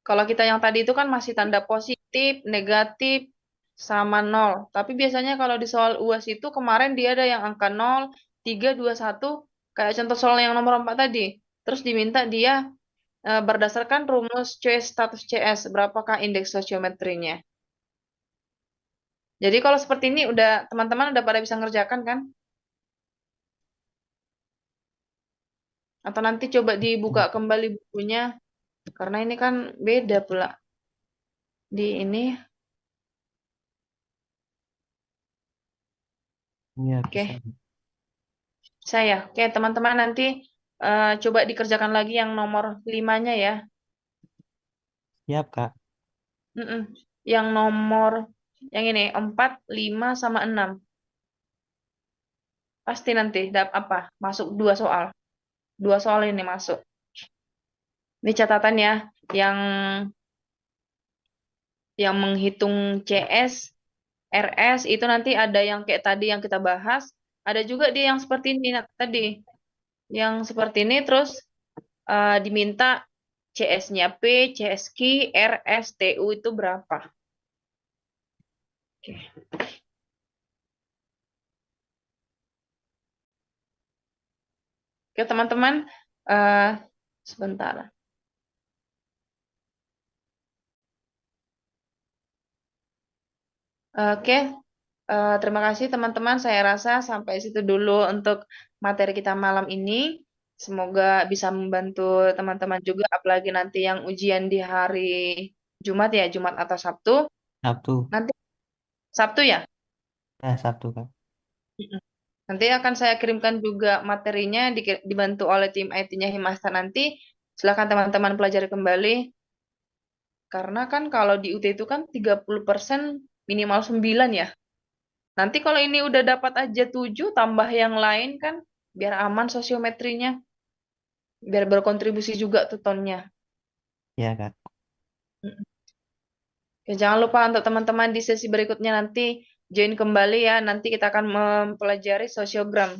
Kalau kita yang tadi itu kan masih tanda positif, negatif, sama nol. Tapi biasanya kalau di soal UAS itu kemarin dia ada yang angka 0, 3, 2, 1. Kayak contoh soal yang nomor 4 tadi. Terus diminta dia berdasarkan rumus status CS, berapakah indeks sosiometrinya. Jadi kalau seperti ini teman-teman udah pada bisa ngerjakan kan? Atau nanti coba dibuka kembali bukunya, karena ini kan beda pula. Di ini, Iya, oke. bisa. Saya, oke teman-teman nanti coba dikerjakan lagi yang nomor 5-nya ya. Siap, Kak. Mm-mm. Yang nomor, yang ini, 4, 5, sama 6. Pasti nanti masuk 2 soal. 2 soal ini masuk. Ini catatan ya, yang menghitung CS, RS itu nanti ada yang kayak tadi yang kita bahas, ada juga dia yang seperti ini tadi, yang seperti ini terus diminta CS-nya P, CSQ, RSTU itu berapa? Oke. Oke teman-teman, sebentar. Oke, terima kasih teman-teman. Saya rasa sampai situ dulu untuk materi kita malam ini. Semoga bisa membantu teman-teman juga, apalagi nanti yang ujian di hari Jumat ya, Jumat atau Sabtu. Sabtu. Nanti Sabtu ya. Ya, Sabtu, Kak. Mm-mm. Nanti akan saya kirimkan juga materinya dibantu oleh tim IT-nya Himasta nanti. Silakan teman-teman pelajari kembali. Karena kan kalau di UT itu kan 30% minimal 9 ya. Nanti kalau ini udah dapat aja 7 tambah yang lain kan biar aman sosiometrinya. Biar berkontribusi juga tuh tonnya. Ya, Kak. Mm. Ya, jangan lupa untuk teman-teman di sesi berikutnya nanti join kembali ya. Nanti kita akan mempelajari sosiogram.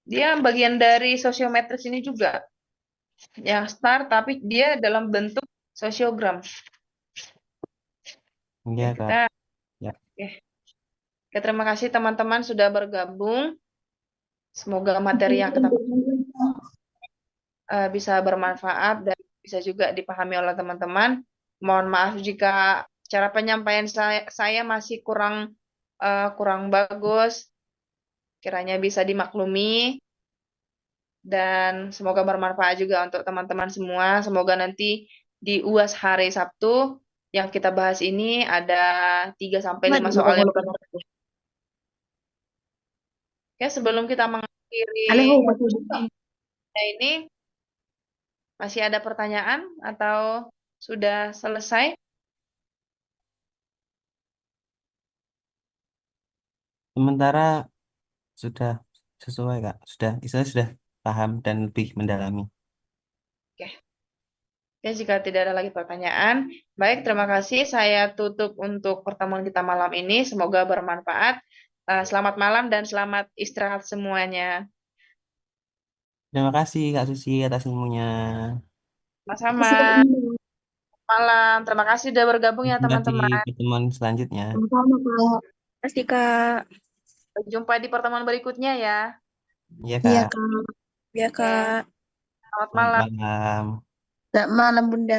Dia bagian dari sosiometris ini juga. Yang STAR tapi dia dalam bentuk sosiogram. Iya, Ya, Kak. kita Ya. oke. Oke, terima kasih teman-teman sudah bergabung. Semoga materi yang kita bisa bermanfaat dan bisa juga dipahami oleh teman-teman. Mohon maaf jika cara penyampaian saya masih kurang bagus. Kiranya bisa dimaklumi dan semoga bermanfaat juga untuk teman-teman semua. Semoga nanti di UAS hari Sabtu yang kita bahas ini ada 3 sampai 5 soal yang Oke, sebelum kita mengakhiri ini, masih ada pertanyaan atau sudah selesai? Sementara sudah sesuai, Kak. Saya sudah paham dan lebih mendalami. Oke. Oke, jika tidak ada lagi pertanyaan, baik, terima kasih. Saya tutup untuk pertemuan kita malam ini. Semoga bermanfaat. Selamat malam dan selamat istirahat semuanya. Terima kasih, Kak Susi, atas ilmunya. Sama-sama. Malam. Terima kasih sudah bergabung ya, Jumpa di teman-teman. pertemuan selanjutnya. Sama-sama, Kak. Pasti Kak. Sampai jumpa di pertemuan berikutnya ya. Iya, Iya, Kak. Kak. Ya Oke, Kak. selamat Selamat malam. malam. Selamat malam, Bunda.